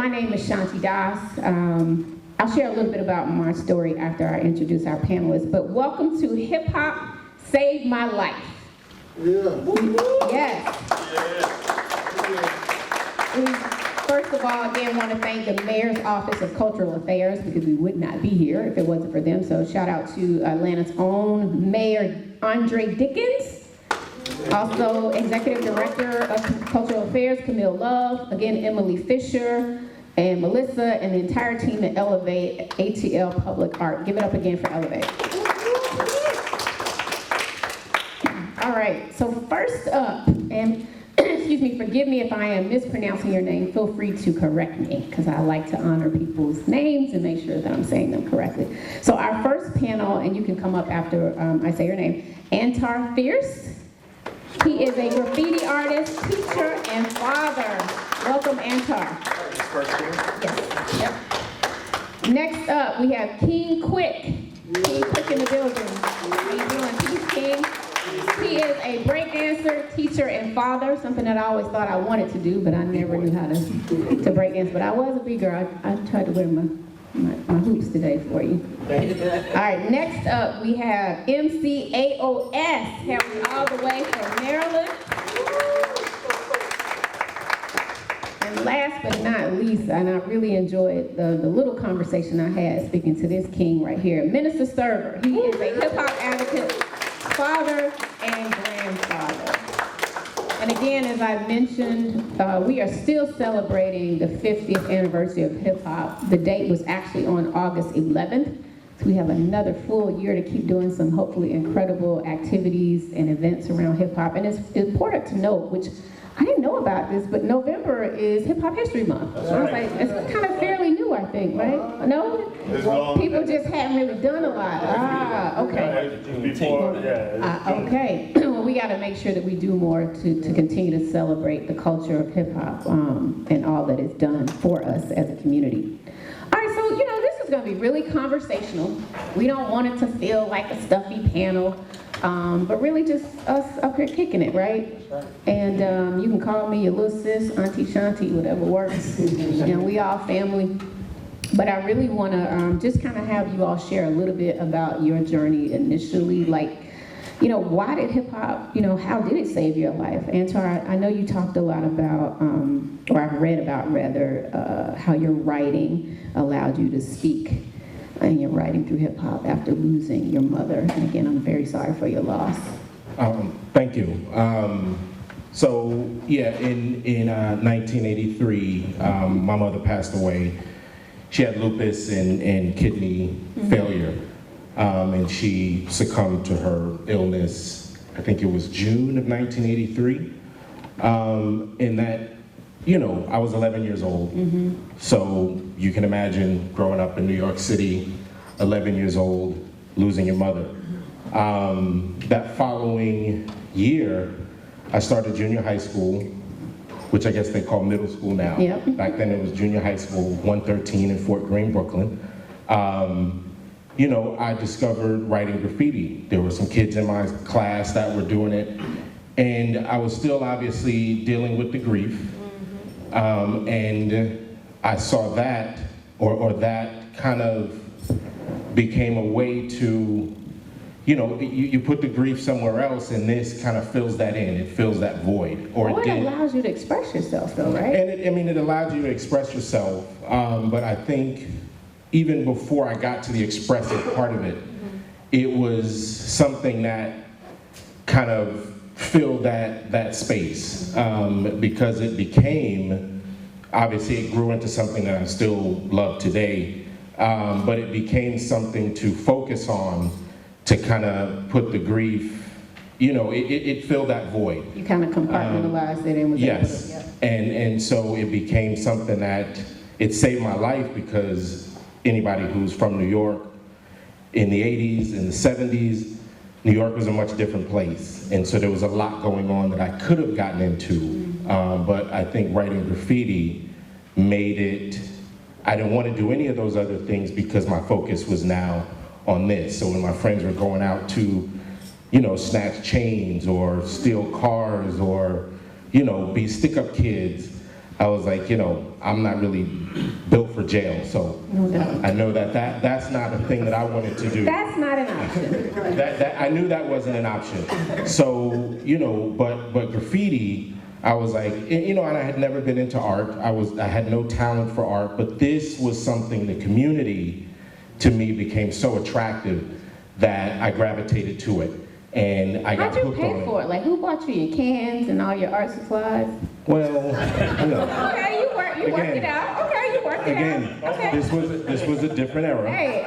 my name is Shanti Das. I'll share a little bit about my story after I introduce our panelists, but welcome to Hip Hop Saved My Life. Yeah. Yes. We, first of all, again, want to thank the Mayor's Office of Cultural Affairs because we would not be here if it wasn't for them. So shout out to Atlanta's own Mayor Andre Dickens. Also, Executive Director of Cultural Affairs, Camille Love. Again, Emily Fisher and Melissa and the entire team at Elevate, ATL Public Art. Give it up again for Elevate. All right, so first up, and excuse me, forgive me if I am mispronouncing your name. Feel free to correct me, because I like to honor people's names and make sure that I'm saying them correctly. So our first panel, and you can come up after I say your name, Antar Fierce. He is a graffiti artist, teacher, and father. Welcome, Antar. Yes. Yep. Next up, we have King Quic. King Quic in the building. How you doing, Peace King? He is a breakdancer, teacher, and father, something that I always thought I wanted to do, but I never knew how to breakdance. But I was a big girl. I tried to wear my hoops today for you. All right, next up we have MC A.O.S. hailing all the way from Maryland. And last but not least, and I really enjoyed the little conversation I had speaking to this king right here, Minister Server. He is a hip-hop advocate, father, and grandfather. And again, as I mentioned, we are still celebrating the 50th anniversary of hip hop. The date was actually on August 11th. So we have another full year to keep doing some hopefully incredible activities and events around hip hop. And it's important to note, which I didn't know about this, but November is Hip Hop History Month. So I was like, it's kind of fairly new, I think, right? No? People just hadn't really done a lot. Okay. Okay. Well, we got to make sure that we do more to continue to celebrate the culture of hip hop and all that is done for us as a community. All right, so, this is going to be really conversational. We don't want it to feel like a stuffy panel. But really just us up here kicking it, right? And you can call me your little sis, Auntie Shanti, whatever works. We all family. But I really want to just kind of have you all share a little bit about your journey initially. Like, why did hip hop, how did it save your life? Antar, I know you talked a lot about, or I've read about rather, how your writing allowed you to speak and your writing through hip hop after losing your mother. And again, I'm very sorry for your loss. Thank you. So yeah, in 1983, my mother passed away. She had lupus and kidney failure, and she succumbed to her illness. I think it was June of 1983. And that, I was 11 years old. So you can imagine growing up in New York City, 11 years old, losing your mother. That following year, I started junior high school, which I guess they call middle school now. Yep. Back then it was junior high school, 113 in Fort Greene, Brooklyn. I discovered writing graffiti. There were some kids in my class that were doing it, and I was still obviously dealing with the grief. And I saw that, or that kind of became a way to, you put the grief somewhere else, and this kind of fills that in. It fills that void, or it allows you to express yourself, though, right? And it allows you to express yourself. But I think even before I got to the expressive part of it, it was something that kind of filled that space, because it became, obviously it grew into something that I still love today, but it became something to focus on, to kind of put the grief, it filled that void. You kind of compartmentalized it and was yes, able to, and so it became something that, it saved my life, because anybody who's from New York, in the 80s, in the 70s, New York was a much different place, and so there was a lot going on that I could have gotten into, but I think writing graffiti made it, I didn't want to do any of those other things because my focus was now on this. So when my friends were going out to, snatch chains or steal cars or, be stick-up kids, I was like, I'm not really built for jail, so I know that's not a thing that I wanted to do. That's not an option. That I knew that wasn't an option. So, but graffiti, I was like, and I had never been into art. I had no talent for art, but this was something, the community to me became so attractive that I gravitated to it. And I got hooked on it. How'd you pay for it? Like, who bought you your cans and all your art supplies? Well, Okay, you worked it out. Okay, you worked it out. Okay. This was a different era. Hey,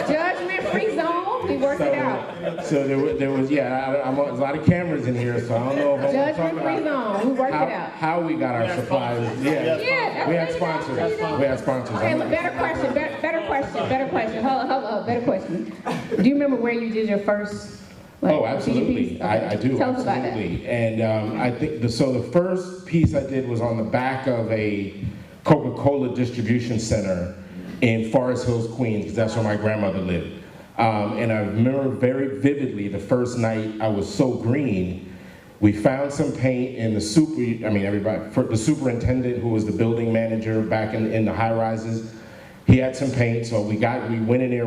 judgment-free zone. We worked it out. So there was there's a lot of cameras in here, so I don't know if I want to talk Judgment-free zone. We worked it out. how we got our supplies. Yeah, we had sponsors. Okay, look, better question. Hold on, better question. Do you remember where you did your first? Absolutely. Okay. I do. Tell us about that. Absolutely. And I think the first piece I did was on the back of a Coca-Cola distribution center in Forest Hills, Queens, because that's where my grandmother lived. And I remember very vividly the first night I was so green. We found some paint in the the superintendent who was the building manager back in the high rises. He had some paint, so we went in there.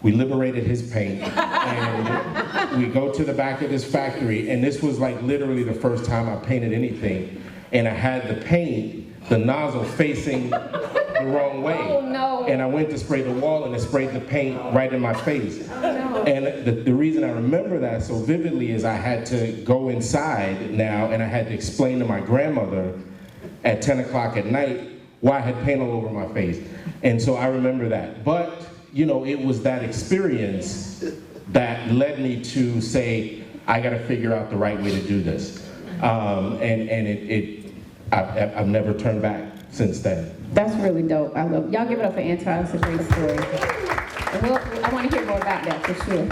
We liberated his paint, and we go to the back of this factory, and this was like literally the first time I painted anything, and I had the paint, the nozzle facing the wrong way. Oh, no. And I went to spray the wall, and it sprayed the paint right in my face. Oh, no. And the reason I remember that so vividly is I had to go inside now, and I had to explain to my grandmother at 10 o'clock at night why I had paint all over my face. And so I remember that. But it was that experience that led me to say, I got to figure out the right way to do this. I've never turned back since then. That's really dope. I love it. Y'all give it up for Antar. It's a great story. And I want to hear more about that for sure.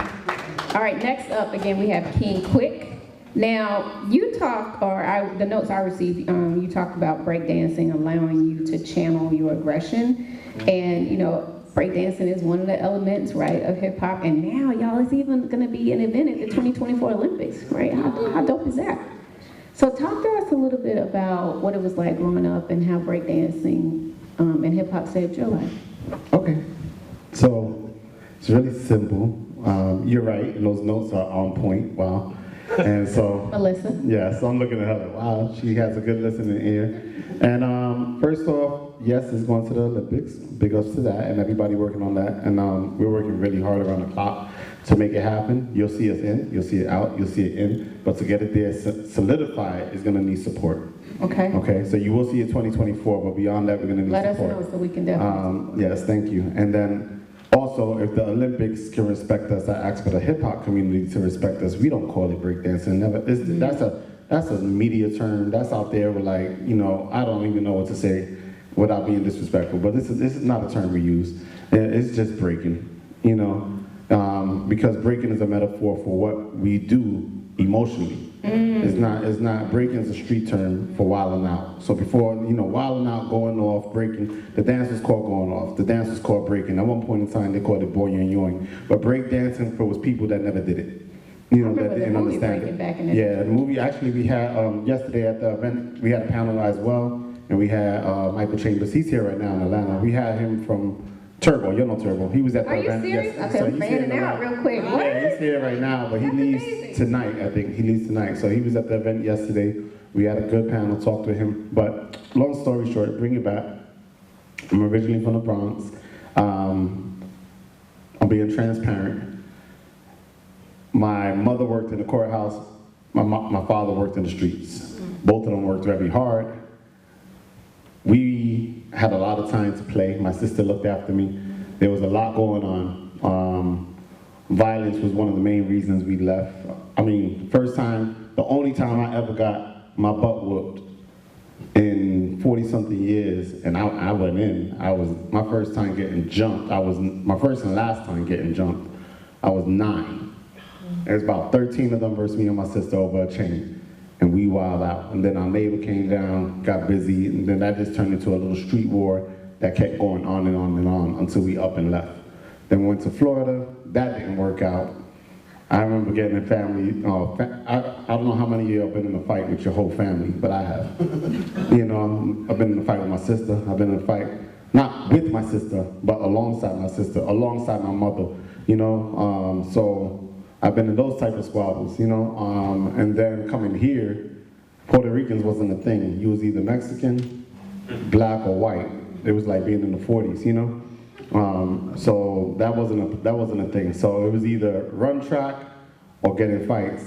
All right, next up, again, we have King Quic. Now, the notes I received, you talked about breakdancing allowing you to channel your aggression. And, breakdancing is one of the elements, right, of hip hop. And now, y'all, it's even going to be an event at the 2024 Olympics, right? How dope is that? So talk to us a little bit about what it was like growing up and how breakdancing and hip hop saved your life. Okay. So it's really simple. You're right, and those notes are on point. Wow. And so, Melissa. yeah, so I'm looking at her like, wow, she has a good listening ear. And first off, yes, it's going to the Olympics. Big ups to that, and everybody working on that. And we're working really hard around the clock to make it happen. You'll see us in, you'll see it out, you'll see it in. But to get it there, solidify it, is going to need support. Okay. Okay, so you will see it 2024, but beyond that, we're going to need Let support. us know so we can definitely. Yes, thank you. And then also, if the Olympics can respect us, I ask for the hip hop community to respect us. We don't call it breakdancing. That's a media term. That's out there with I don't even know what to say without being disrespectful. But this is not a term we use. It's just breaking, because breaking is a metaphor for what we do emotionally. It's not breaking is a street term for wilding out. So before, wilding out, going off, breaking, the dance was called going off. The dance was called breaking. At one point in time, they called it boy and yoing. But break dancing was people that never did it. That didn't understand it. Back in the Yeah, the movie, actually, we had, yesterday at the event, we had a panel as well, and we had Michael Chambers. He's here right now in Atlanta. We had him from Turbo, you know Turbo. He was at the event. Are you serious? Yes. Okay, So I'm he's fanning here out real quick. What? Yeah, he's here right now, but he leaves tonight, I think. He leaves tonight. So he was at the event yesterday. We had a good panel, talked to him. But long story short, bring it back. I'm originally from the Bronx. I'm being transparent. My mother worked in the courthouse. My father worked in the streets. Both of them worked very hard. We had a lot of time to play. My sister looked after me. There was a lot going on. Violence was one of the main reasons we left. The only time I ever got my butt whooped in 40-something years, and I went in. I was my first time getting jumped. I was my first and last time getting jumped. I was 9. There was about 13 of them versus me and my sister over a chain. And we wild out. And then our neighbor came down, got busy, and then that just turned into a little street war that kept going on and on and on until we up and left. Then we went to Florida, that didn't work out. I remember getting in family, I don't know how many of you have been in a fight with your whole family, but I have. You know, I've been in a fight with my sister, I've been in a fight, not with my sister, but alongside my sister, alongside my mother, you know, so I've been in those type of squabbles, you know, and then coming here, Puerto Ricans wasn't a thing. You was either Mexican, black, or white. It was like being in the 40s, you know? So that wasn't a thing. So it was either run track or get in fights.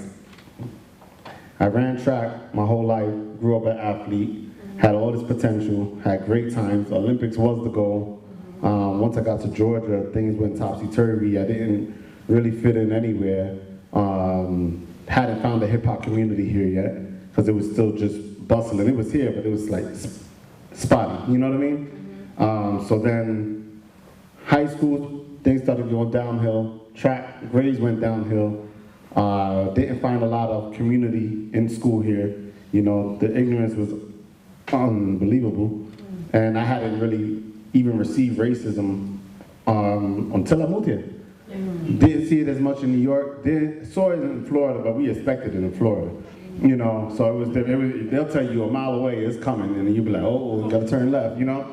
I ran track my whole life, grew up an athlete, had all this potential, had great times. Olympics was the goal. Once I got to Georgia, things went topsy-turvy. I didn't really fit in anywhere. Hadn't found a hip hop community here yet, because it was still just bustling. It was here, but it was like spotty, you know what I mean? So then high school, things started going downhill. Track grades went downhill. Didn't find a lot of community in school here. You know, the ignorance was unbelievable. And I hadn't really even received racism until I moved here. Didn't see it as much in New York. Saw it in Florida, but we expected it in Florida. You know, so they'll tell you a mile away it's coming, and then you'll be like, oh, gotta turn left, you know?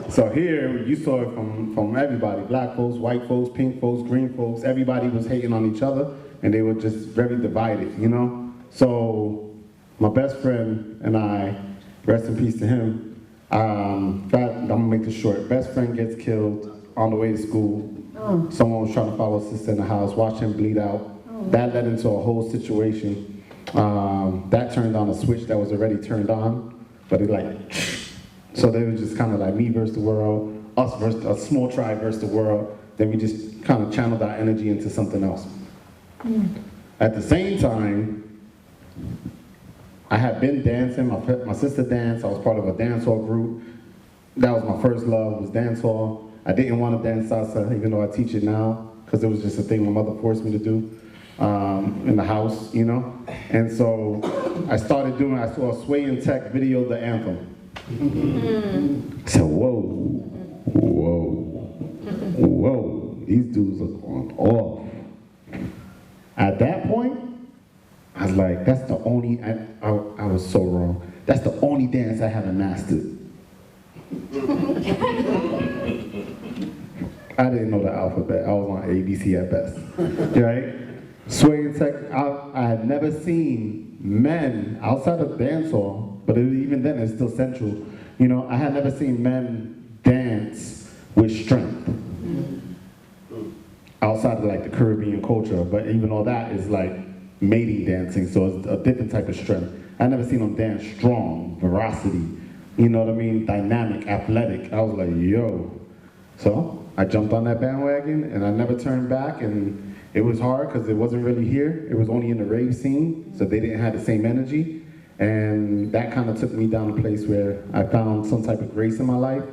So here, you saw it from everybody, black folks, white folks, pink folks, green folks, everybody was hating on each other, and they were just very divided, you know? So my best friend and I, rest in peace to him, I'm gonna make this short, best friend gets killed on the way to school. Someone was trying to follow a sister in the house, watch him bleed out. That led into a whole situation. That turned on a switch that was already turned on, but it like, so they were just kind of like me versus the world, us versus a small tribe versus the world. Then we just kind of channeled our energy into something else. At the same time, I had been dancing, my sister danced, I was part of a dancehall group. That was my first love, was dancehall. I didn't want to dance salsa, even though I teach it now, because it was just a thing my mother forced me to do in the house, you know? And so I started doing, I saw a Sway and Tech video, the anthem. So whoa, these dudes are going off. At that point, I was like, that's the only, I was so wrong. That's the only dance I haven't mastered. I didn't know the alphabet. I was on ABC at best, right? Sway and Tech, I had never seen men outside of dancehall, but even then it's still central. You know, I had never seen men dance with strength. Outside of like the Caribbean culture, but even all that is like mating dancing, so it's a different type of strength. I never seen them dance strong, veracity, you know what I mean? Dynamic, athletic. I was like, yo. So I jumped on that bandwagon and I never turned back, and it was hard because it wasn't really here. It was only in the rave scene, so they didn't have the same energy. And that kind of took me down a place where I found some type of grace in my life,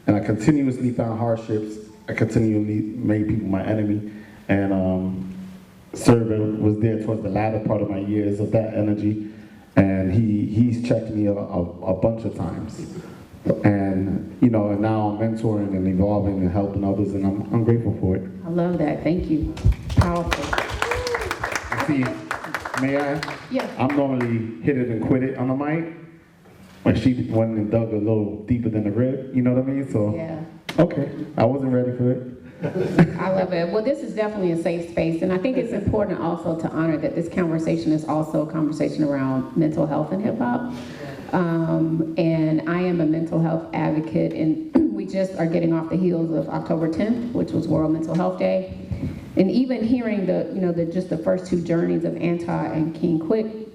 and I continuously found hardships. I continually made people my enemy, and Servant was there towards the latter part of my years of that energy, and he's checked me a bunch of times. And you know, and now I'm mentoring and evolving and helping others, and I'm grateful for it. I love that. Thank you. Powerful. See, may I? Yeah. I'm normally hit it and quit it on the mic. When she went and dug a little deeper than the rib, you know what I mean? So Yeah. okay, I wasn't ready for it. I love it. Well, this is definitely a safe space, and I think it's important also to honor that this conversation is also a conversation around mental health and hip hop. And I am a mental health advocate, and we just are getting off the heels of October 10th, which was World Mental Health Day. And even hearing just the first two journeys of Antar and King Quic,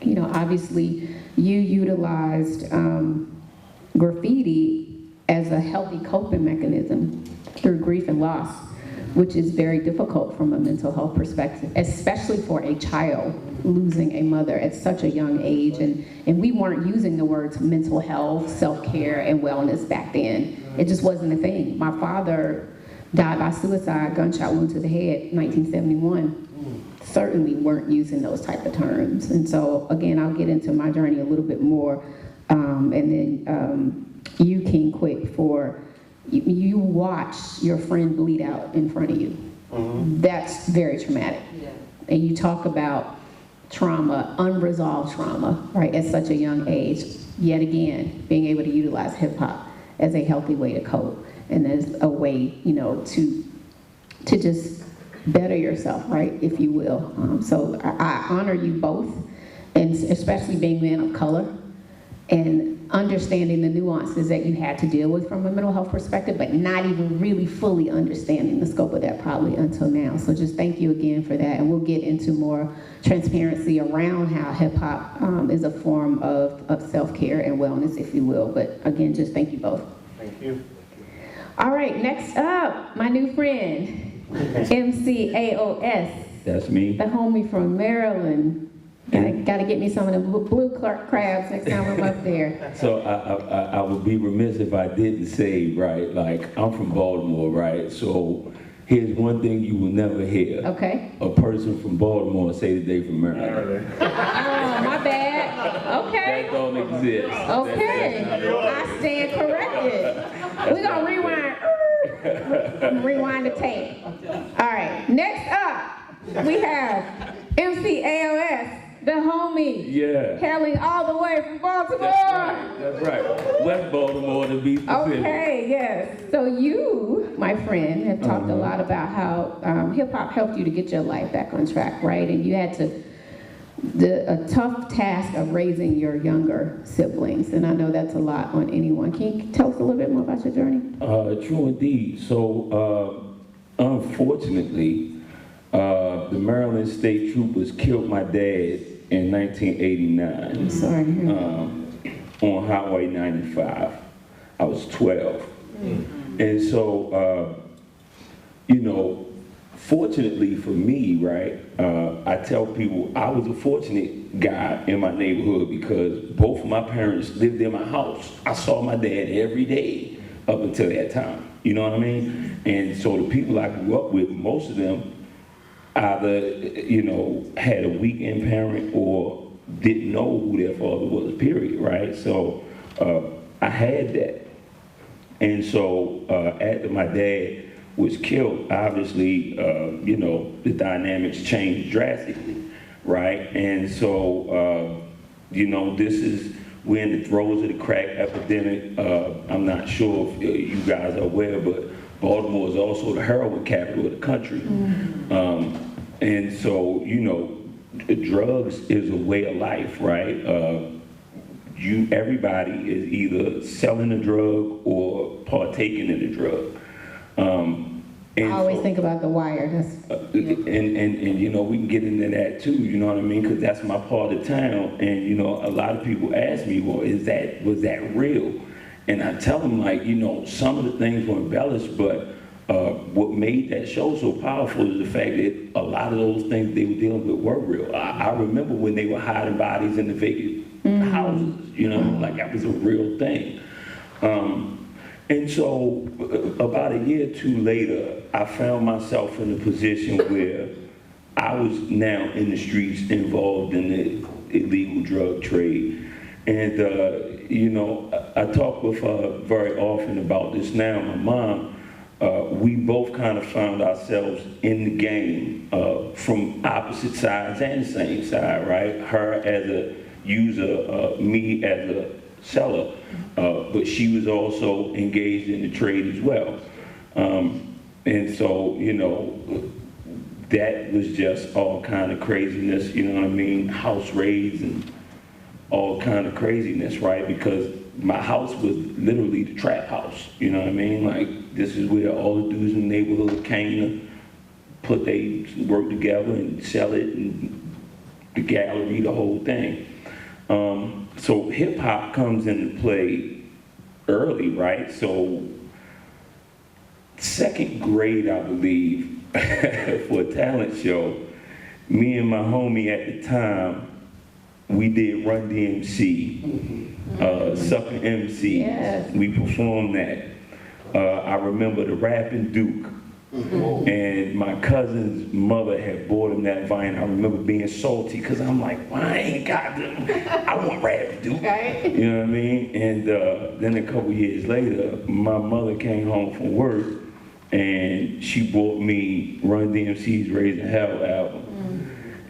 you know, obviously you utilized graffiti as a healthy coping mechanism through grief and loss, which is very difficult from a mental health perspective, especially for a child losing a mother at such a young age. And we weren't using the words mental health, self-care, and wellness back then. It just wasn't a thing. My father died by suicide, gunshot wound to the head, 1971. Certainly weren't using those type of terms. And so, again, I'll get into my journey a little bit more. And then you, King Quic, for you watch your friend bleed out in front of you. That's very traumatic. and you talk about trauma, unresolved trauma, right, at such a young age, yet again, being able to utilize hip hop as a healthy way to cope and as a way, you know, to just better yourself, right, if you will. So I honor you both, and especially being men of color, and understanding the nuances that you had to deal with from a mental health perspective, but not even really fully understanding the scope of that probably until now. So just thank you again for that, and we'll get into more transparency around how hip hop is a form of self-care and wellness, if you will. But again, just thank you both. Thank you. All right, next up, my new friend, MC A.O.S. That's me. The homie from Maryland. Gotta get me some of the blue crabs next time I'm up there. So I would be remiss if I didn't say, right, like, I'm from Baltimore, right? So here's one thing you will never hear. Okay. A person from Baltimore say that they from Maryland. Oh, my bad. Okay. That don't exist. Okay. I stand corrected. We're gonna rewind the tape. All right. Next up, we have MC A.O.S. The homie, Yeah. hailing all the way from Baltimore. That's right. West Baltimore to be specific. Okay, yes. So you, my friend, have talked a lot about how hip hop helped you to get your life back on track, right? And you had a tough task of raising your younger siblings, and I know that's a lot on anyone. Can you tell us a little bit more about your journey? True indeed. So unfortunately, the Maryland State Troopers killed my dad in 1989. I'm sorry to hear that. On Highway 95. I was 12. And so, you know, fortunately for me, right, I tell people I was a fortunate guy in my neighborhood because both of my parents lived in my house. I saw my dad every day up until that time. You know what I mean? And so the people I grew up with, most of them either, you know, had a weekend parent or didn't know who their father was, period, right? So I had that. And so after my dad was killed, obviously, you know, the dynamics changed drastically, right? And so, you know, we're in the throes of the crack epidemic. I'm not sure if you guys are aware, but Baltimore is also the heroin capital of the country. And so, you know, drugs is a way of life, right? Everybody is either selling a drug or partaking in a drug. I always think about The Wire. And you know, we can get into that too, you know what I mean? Because that's my part of town. And you know, a lot of people ask me, well, was that real? And I tell them, like, you know, some of the things were embellished, but what made that show so powerful is the fact that a lot of those things they were dealing with were real. I remember when they were hiding bodies in the vacant houses, you know, like that was a real thing. And so about a year or two later, I found myself in a position where I was now in the streets involved in the illegal drug trade. And, you know, I talk with her very often about this now. My mom, we both kind of found ourselves in the game from opposite sides and the same side, right? Her as a user, me as a seller, but she was also engaged in the trade as well. And so, you know, that was just all kind of craziness, you know what I mean? House raids and all kind of craziness, right? Because my house was literally the trap house, you know what I mean? Like, this is where all the dudes in the neighborhood came to put their work together and sell it, and the gallery, the whole thing. So hip hop comes into play early, right? So second grade, I believe, for a talent show, me and my homie at the time, we did Run DMC, Sucker MC. Yes. We performed that. I remember the rapping Duke. And my cousin's mother had bought him that vine. I remember being salty because I'm like, well, I ain't got them. I want Rapping Duke. Right. You know what I mean? And then a couple years later, my mother came home from work and she bought me Run DMC's Raising Hell album.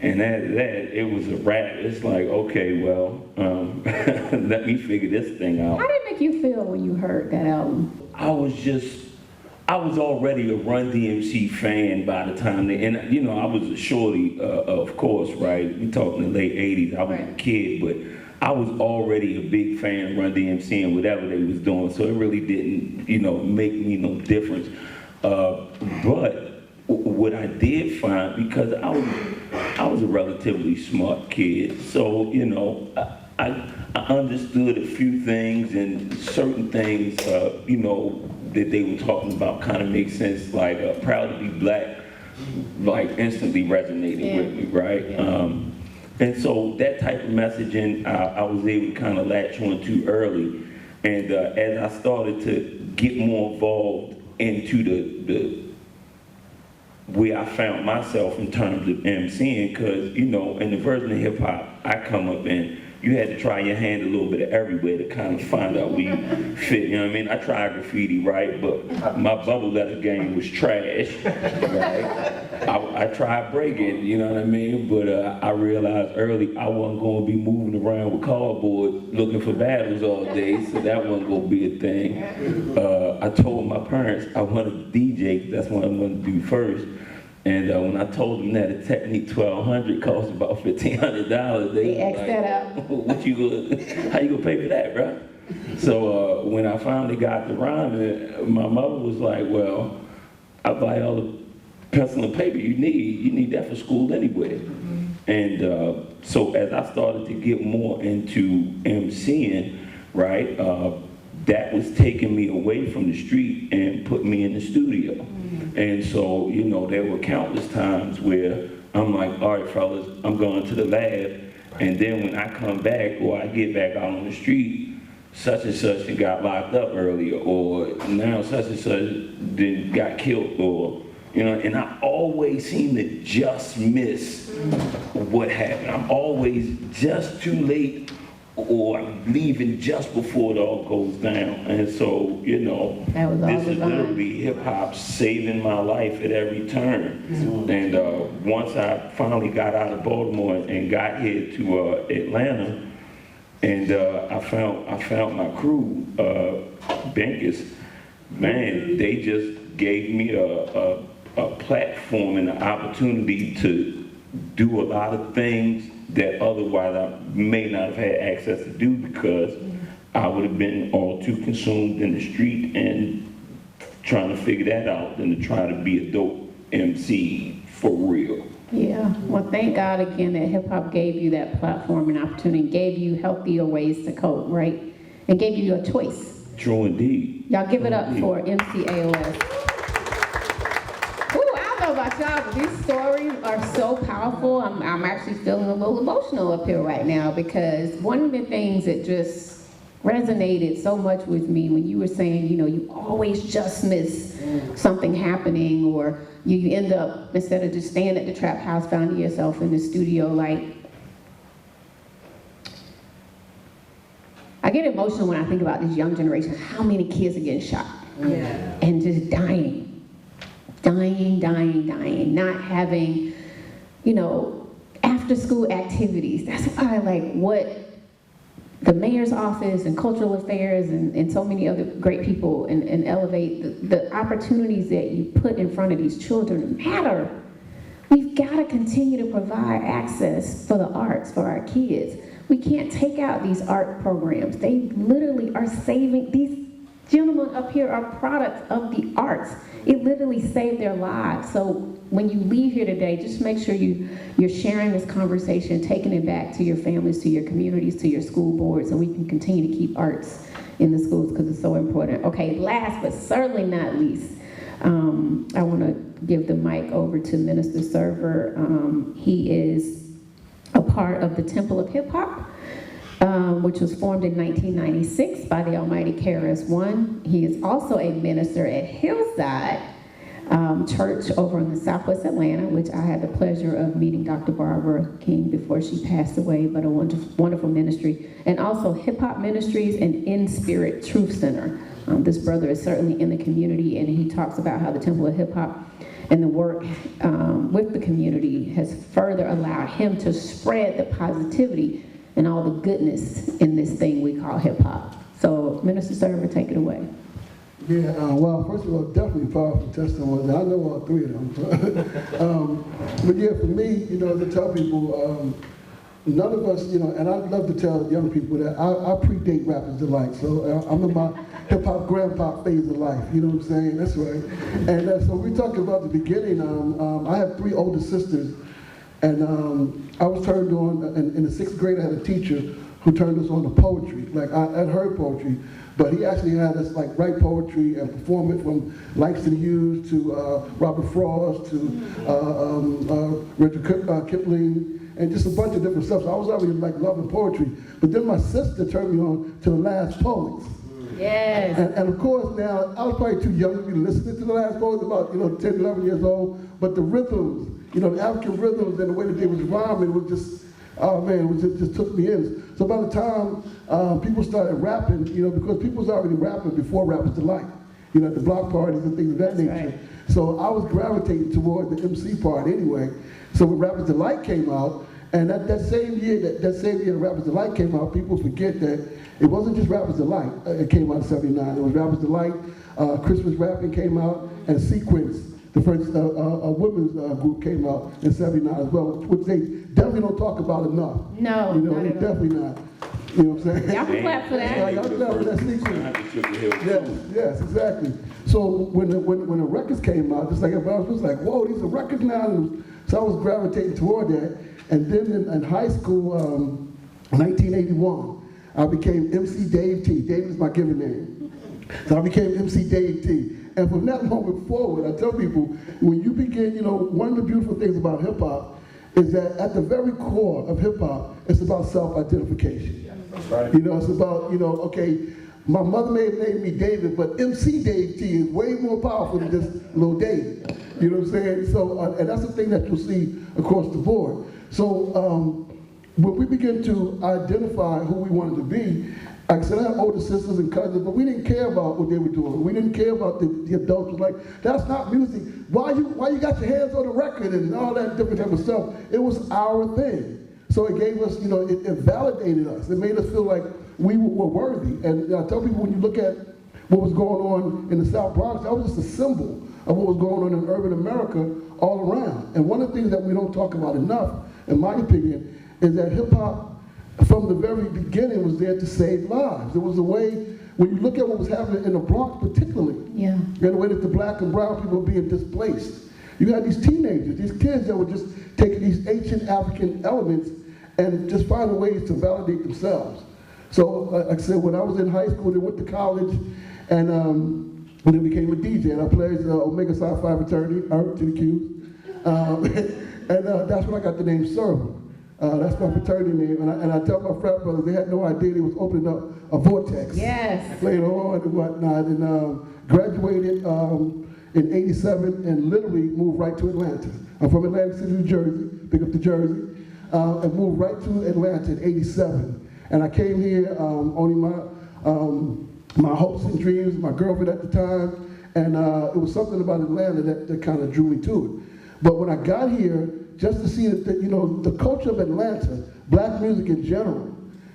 And after that, it was a wrap. It's like, okay, well, let me figure this thing out. How did it make you feel when you heard that album? I was already a Run DMC fan by the time and you know, I was a shorty, of course, right? We talking the late 80s. I was a kid, but I was already a big fan of Run DMC and whatever they was doing, so it really didn't, you know, make me no difference. But what I did find, because I was a relatively smart kid, so, you know, I understood a few things, and certain things, you know, that they were talking about kind of make sense, like Proud to Be Black, like instantly resonated with me, right? And so that type of messaging, I was able to kind of latch on to early. And as I started to get more involved into the where I found myself in terms of MCing, because, you know, in the version of hip hop I come up in, you had to try your hand a little bit of everywhere to kind of find out where you fit, you know what I mean? I tried graffiti, right? But my bubble letter game was trash, right? I tried breaking, you know what I mean? But I realized early I wasn't going to be moving around with cardboard looking for battles all day, so that wasn't going to be a thing. I told my parents I wanted to DJ, that's what I wanted to do first. And when I told them that a Technique 1200 cost about $1,500, they X'd like, that out. how you gonna pay for that, bro? So when I finally got to rhyming, my mother was like, well, I buy all the pencil and paper you need that for school anyway. And so as I started to get more into MCing, right, that was taking me away from the street and put me in the studio. And so, you know, there were countless times where I'm like, all right, fellas, I'm going to the lab. And then when I come back or I get back out on the street, such and such got locked up earlier, or now such and such got killed, or, you know, and I always seem to just miss what happened. I'm always just too late, or I'm leaving just before it all goes down. And so, you know, this is literally hip hop saving my life at every turn. And once I finally got out of Baltimore and got here to Atlanta, and I found my crew, Benkus, man, they just gave me a platform and an opportunity to do a lot of things that otherwise I may not have had access to do, because I would have been all too consumed in the street and trying to figure that out than to try to be a dope MC for real. Yeah, well, thank God again that hip hop gave you that platform and opportunity, gave you healthier ways to cope, right? And gave you a choice. True indeed. Y'all give it up for MC A.O.S. About y'all, but these stories are so powerful. I'm actually feeling a little emotional up here right now, because one of the things that just resonated so much with me when you were saying, you know, you always just miss something happening, or you end up, instead of just staying at the trap house, finding yourself in the studio. Like, I get emotional when I think about this young generation, how many kids are getting shot and just dying, not having, you know, after school activities. That's why, like, what the mayor's office and cultural affairs and so many other great people and elevate the opportunities that you put in front of these children matter. We've got to continue to provide access for the arts for our kids. We can't take out these art programs. They literally are saving, these gentlemen up here are products of the arts. It literally saved their lives. So when you leave here today, just make sure you're sharing this conversation, taking it back to your families, to your communities, to your school boards, so we can continue to keep arts in the schools, because it's so important. Okay, last but certainly not least, I want to give the mic over to Minister Server. He is a part of the Temple of Hip Hop, which was formed in 1996 by the almighty KRS-One. He is also a minister at Hillside Church over in the Southwest Atlanta, which I had the pleasure of meeting Dr. Barbara King before she passed away, but a wonderful ministry. And also Hip Hop Ministries and In Spirit Truth Center. This brother is certainly in the community, and he talks about how the Temple of Hip Hop and the work with the community has further allowed him to spread the positivity and all the goodness in this thing we call hip hop. So, Minister Server, take it away. Yeah, well, first of all, definitely powerful testimony. I know all three of them. But yeah, for me, to tell people, none of us, and I'd love to tell young people that I predate Rapper's Delight. So I'm in my hip-hop grandpa phase of life, you know what I'm saying? That's right. And so we're talking about the beginning. I have 3 older sisters, and I was turned on, in the 6th grade I had a teacher who turned us on to poetry. Like, I'd heard poetry, but he actually had us like write poetry and perform it, from Langston Hughes to Robert Frost to Richard Kipling, and just a bunch of different stuff. So I was already like loving poetry. But then my sister turned me on to the Last Poets. Yes. And of course now, I was probably too young to be listening to the Last Poets, about 10, 11 years old. But the rhythms, the African rhythms and the way that they was rhyming was just, oh man, it just took me in. So by the time people started rapping, because people was already rapping before Rapper's Delight, at the block parties and things of that nature. Right. So I was gravitating toward the MC part anyway. So when Rapper's Delight came out, and that same year that Rapper's Delight came out, people forget that it wasn't just Rapper's Delight. It came out in '79. It was Rapper's Delight, Christmas Rapping came out, and Sequence, the first women's group, came out in '79 as well, which they definitely don't talk about enough. No, not at all. Definitely not. You know what I'm saying? Y'all can clap for that. Y'all clap for that Sequence. Yes, exactly. So when the records came out, just like everybody else was like, whoa, these are records now. So I was gravitating toward that. And then in high school, 1981, I became MC Dave T. Dave is my given name. So I became MC Dave T. And from that moment forward, I tell people, when you begin, one of the beautiful things about hip hop is that at the very core of hip hop, it's about self-identification. Right. It's about, okay, my mother may have named me David, but MC Dave T is way more powerful than just Lil David. You know what I'm saying? So, and that's the thing that you'll see across the board. So when we begin to identify who we wanted to be, like I said, I had older sisters and cousins, but we didn't care about what they were doing. We didn't care about the adults. Like, that's not music. Why you got your hands on the record and all that different type of stuff? It was our thing. So it gave us, it validated us. It made us feel like we were worthy. And I tell people, when you look at what was going on in the South Bronx, that was just a symbol of what was going on in urban America all around. And one of the things that we don't talk about enough, in my opinion, is that hip hop from the very beginning was there to save lives. It was a way, when you look at what was happening in the Bronx particularly, and the way that the black and brown people were being displaced. You had these teenagers, these kids that were just taking these ancient African elements and just finding ways to validate themselves. So, like I said, when I was in high school, then went to college, and then became a DJ, and I played Omega Psi Phi fraternity, to the Q's. And that's when I got the name Server. That's my fraternity name, and I tell my frat brothers, they had no idea they was opening up a vortex. Yes. Later on and whatnot, and graduated in '87 and literally moved right to Atlanta. I'm from Atlantic City, New Jersey, pick up the Jersey, and moved right to Atlanta in '87. And I came here owning my hopes and dreams, my girlfriend at the time, and it was something about Atlanta that kind of drew me to it. But when I got here, just to see that, the culture of Atlanta, black music in general,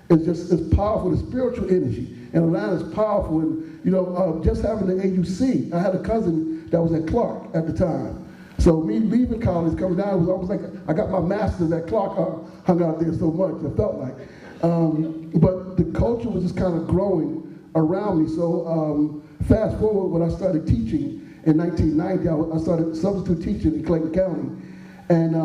is powerful, the spiritual energy. And Atlanta is powerful, and just having the AUC, I had a cousin that was at Clark at the time. So me leaving college, coming down, it was almost like I got my master's at Clark. I hung out there so much, it felt like. But the culture was just kind of growing around me. So fast forward, when I started teaching in 1990, I started substitute teaching in Clayton County. And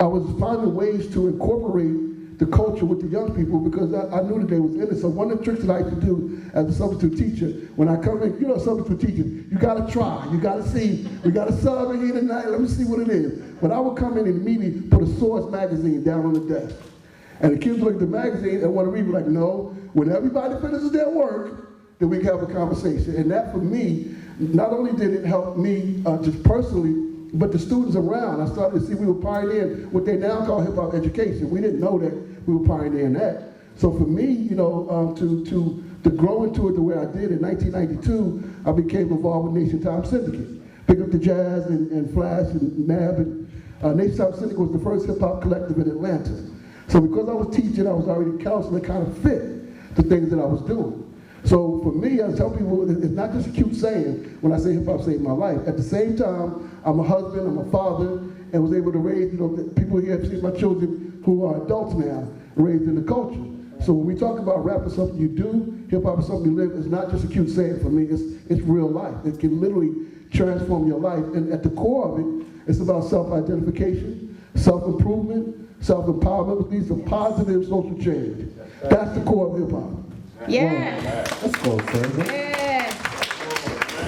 I was finding ways to incorporate the culture with the young people because I knew that they was in it. So one of the tricks that I used to do as a substitute teacher, when I come in, substitute teacher, you gotta try, you gotta see, we got a sub in here tonight, let me see what it is. But I would come in and immediately put a Source magazine down on the desk. And the kids look at the magazine and want to read, like, no, when everybody finishes their work, then we can have a conversation. And that for me, not only did it help me just personally, but the students around, I started to see we were pioneering what they now call hip hop education. We didn't know that we were pioneering that. So for me, to grow into it the way I did in 1992, I became involved with Nation Time Syndicate. pick up the Jazz and Flash and Nab, and Nation South Syndicate was the first hip-hop collective in Atlanta. So because I was teaching, I was already counseling, it kind of fit the things that I was doing. So for me, I tell people, it's not just a cute saying when I say hip-hop saved my life. At the same time, I'm a husband, I'm a father, and was able to raise, people here have seen my children who are adults now, raised in the culture. So when we talk about rap is something you do, hip-hop is something you live, it's not just a cute saying for me, it's real life. It can literally transform your life. And at the core of it, it's about self-identification, self-improvement, self-empowerment, which leads to positive social change. That's the core of hip-hop. Yes. Let's go, sir. Yes.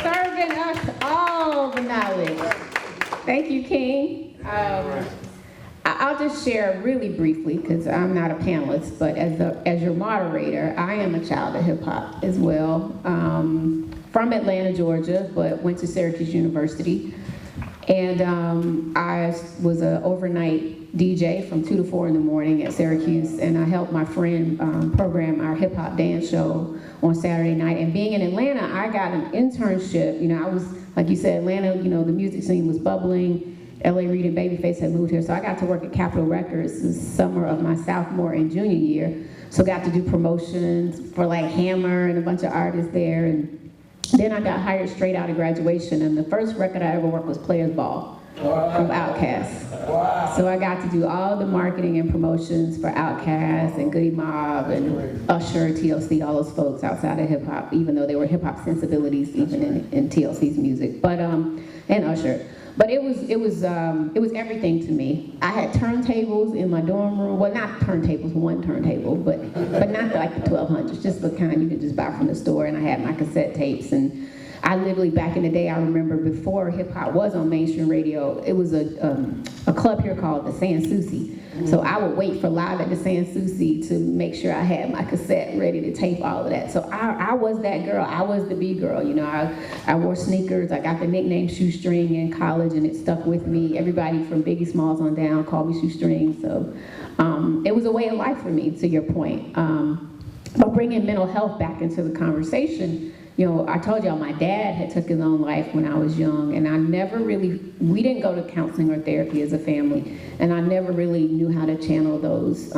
Serving us all the knowledge. Thank you, King. I'll just share really briefly, because I'm not a panelist, but as your moderator, I am a child of hip hop as well. From Atlanta, Georgia, but went to Syracuse University. And I was an overnight DJ from 2 to 4 in the morning at Syracuse, and I helped my friend program our hip hop dance show on Saturday night. And being in Atlanta, I got an internship. I was, like you said, Atlanta, the music scene was bubbling. L.A. Reid and Babyface had moved here, so I got to work at Capitol Records the summer of my sophomore and junior year. So got to do promotions for like Hammer and a bunch of artists there. And then I got hired straight out of graduation, and the first record I ever worked was Players Ball from Outkast. Wow. So I got to do all the marketing and promotions for Outkast and Goody Mob and Usher, TLC, all those folks outside of hip hop, even though there were hip hop sensibilities even in TLC's music, but and Usher. But it was everything to me. I had turntables in my dorm room. Well, not turntables, one turntable, but not like the 1200s, just the kind you could just buy from the store. And I had my cassette tapes. And I literally, back in the day, I remember before hip hop was on mainstream radio, it was a club here called the San Souci. So I would wait for Live at the San Souci to make sure I had my cassette ready to tape all of that. So I was that girl. I was the B-girl. I wore sneakers. I got the nickname Shoestring in college, and it stuck with me. Everybody from Biggie Smalls on down called me Shoestring. So it was a way of life for me, to your point. But bringing mental health back into the conversation, I told y'all my dad had took his own life when I was young, and we didn't go to counseling or therapy as a family, and I never really knew how to channel those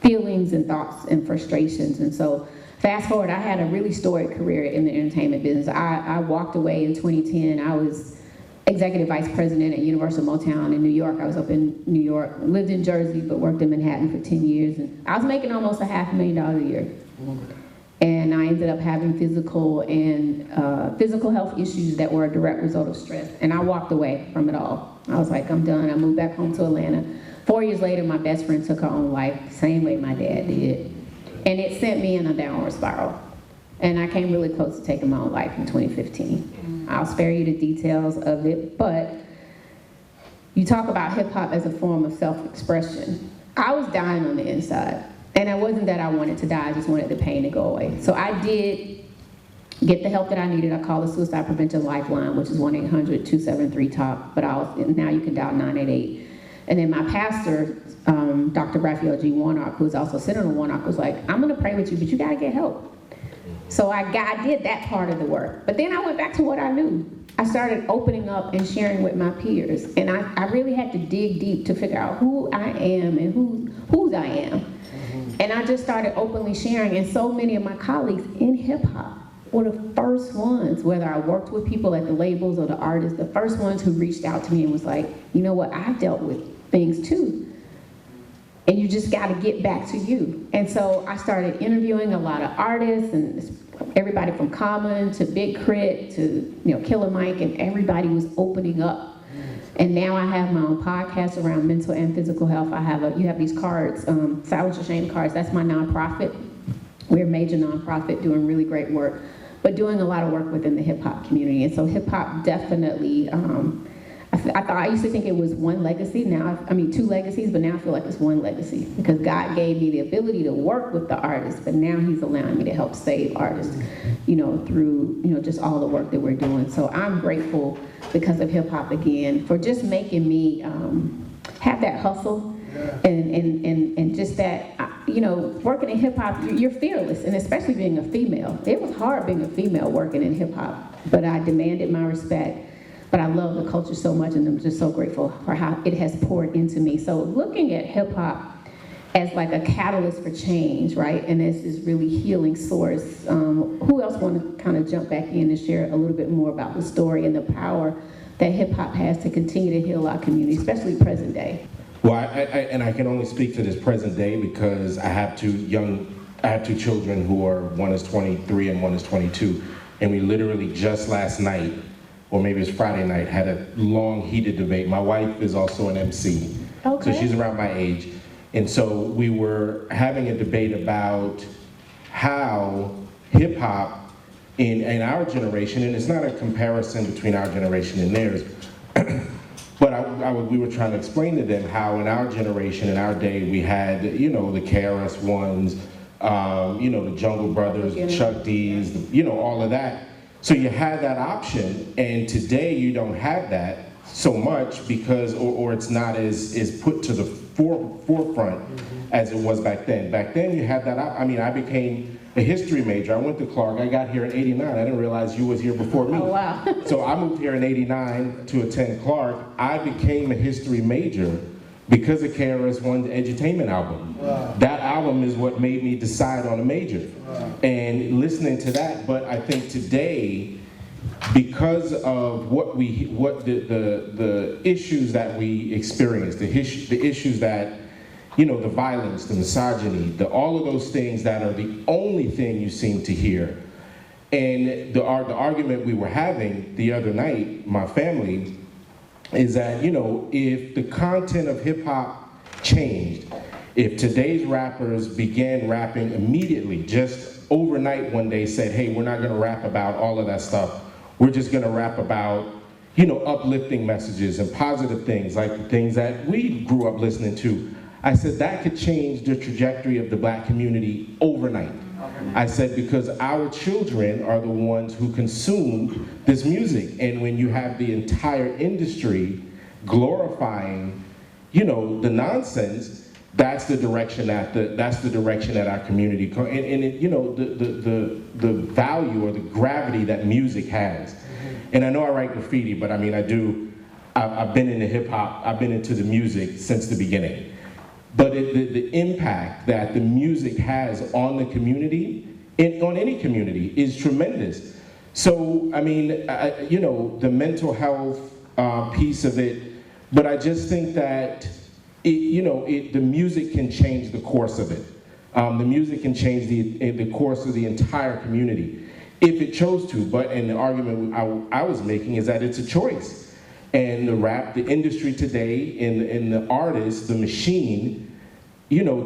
feelings and thoughts and frustrations. And so fast forward, I had a really storied career in the entertainment business. I walked away in 2010. I was executive vice president at Universal Motown in New York. I was up in New York, lived in Jersey, but worked in Manhattan for 10 years, and I was making almost $500,000 a year. And I ended up having physical health issues that were a direct result of stress. And I walked away from it all. I was like, I'm done. I moved back home to Atlanta. 4 years later, my best friend took her own life, same way my dad did. And it sent me in a downward spiral. And I came really close to taking my own life in 2015. I'll spare you the details of it, but you talk about hip hop as a form of self-expression. I was dying on the inside. And it wasn't that I wanted to die, I just wanted the pain to go away. So I did get the help that I needed. I called the Suicide Prevention Lifeline, which is 1-800-273-TALK, but now you can dial 988. And then my pastor, Dr. Raphael G. Warnock, who's also Senator Warnock, was like, I'm gonna pray with you, but you gotta get help. So I did that part of the work. But then I went back to what I knew. I started opening up and sharing with my peers. And I really had to dig deep to figure out who I am and whose I am. And I just started openly sharing, and so many of my colleagues in hip hop were the first ones, whether I worked with people at the labels or the artists, the first ones who reached out to me and was like, you know what, I've dealt with things too. And you just gotta get back to you. And so I started interviewing a lot of artists, and everybody from Common to Big Crit to Killer Mike, and everybody was opening up. And now I have my own podcast around mental and physical health. You have these cards, Silence Your Shame cards. That's my nonprofit. We're a major nonprofit doing really great work, but doing a lot of work within the hip hop community. And so hip hop definitely, I used to think it was one legacy. Two legacies, but now I feel like it's one legacy because God gave me the ability to work with the artists, but now He's allowing me to help save artists, through, just all the work that we're doing. So I'm grateful because of hip hop again for just making me have that hustle and just that, working in hip hop, you're fearless, and especially being a female. It was hard being a female working in hip hop, but I demanded my respect. but I love the culture so much, and I'm just so grateful for how it has poured into me. So looking at hip hop as like a catalyst for change, right? And as this really healing source. Who else want to kind of jump back in and share a little bit more about the story and the power that hip hop has to continue to heal our community, especially present day? Well, I can only speak to this present day because I have two children who are, one is 23 and one is 22. And we literally just last night, or maybe it was Friday night, had a long heated debate. My wife is also an MC, Okay. so she's around my age. And so we were having a debate about how hip hop in our generation, and it's not a comparison between our generation and theirs, but we were trying to explain to them how in our generation, in our day, we had, the KRS Ones, the Jungle Brothers, the Chuck D's, all of that. So you had that option, and today you don't have that so much because, or it's not as put to the forefront as it was back then. Back then you had that, I became a history major. I went to Clark, I got here in '89. I didn't realize you was here before me. Oh, wow. So I moved here in '89 to attend Clark. I became a history major because of KRS-One's Edutainment album. Wow. That album is what made me decide on a major. Wow. And listening to that, but I think today, because of the issues that we experience, the issues that, the violence, the misogyny, all of those things that are the only thing you seem to hear. And the argument we were having the other night, my family, is that, if the content of hip hop changed, if today's rappers began rapping immediately, just overnight one day said, hey, we're not gonna rap about all of that stuff, we're just gonna rap about, uplifting messages and positive things, like the things that we grew up listening to. I said that could change the trajectory of the Black community overnight. I said, because our children are the ones who consume this music. And when you have the entire industry glorifying, the nonsense, that's the direction that our community, and the value or the gravity that music has. And I know I write graffiti, but I've been into hip hop, I've been into the music since the beginning. But the impact that the music has on the community, on any community, is tremendous. So, the mental health piece of it, but I just think that, the music can change the course of it. The music can change the course of the entire community, if it chose to. But, and the argument I was making is that it's a choice. And the industry today, and the artist, the machine,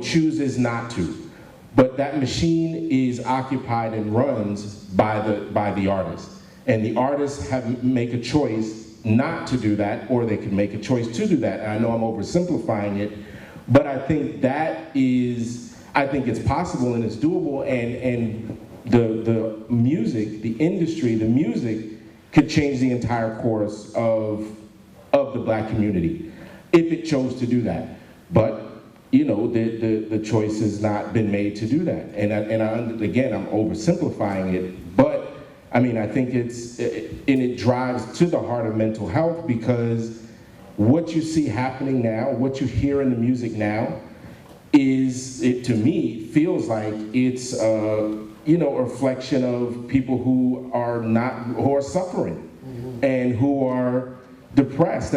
chooses not to. But that machine is occupied and runs by the artist. And the artists make a choice not to do that, or they can make a choice to do that. And I know I'm oversimplifying it, but I think it's possible and it's doable, and the music, the industry, the music could change the entire course of the Black community if it chose to do that. But the choice has not been made to do that. And again, I'm oversimplifying it, but I think it drives to the heart of mental health, because what you see happening now, what you hear in the music now, to me, feels like it's a reflection of people who are suffering, and who are depressed.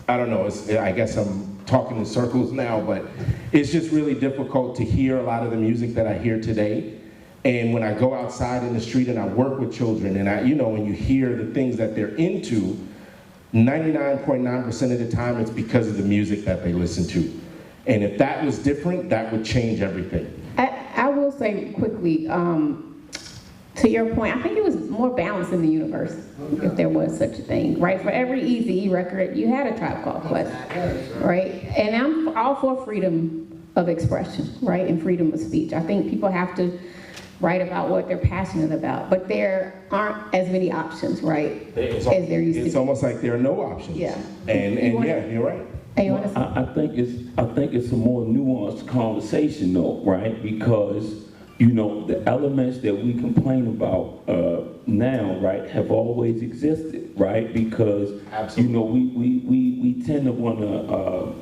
I don't know, I guess I'm talking in circles now, but it's just really difficult to hear a lot of the music that I hear today. And when I go outside in the street and I work with children, and when you hear the things that they're into, 99.9% of the time it's because of the music that they listen to. And if that was different, that would change everything. I will say quickly, to your point, I think it was more balanced in the universe, if there was such a thing, right? For every Eazy-E record, you had a Tribe Called Quest, right? And I'm all for freedom of expression, right? And freedom of speech. I think people have to write about what they're passionate about, but there aren't as many options, right? As there used to be. It's almost like there are no options. Yeah. And yeah, you're right. I think it's a more nuanced conversation though, right? Because you know, the elements that we complain about now, right, have always existed, right? Because, you know, we tend to want to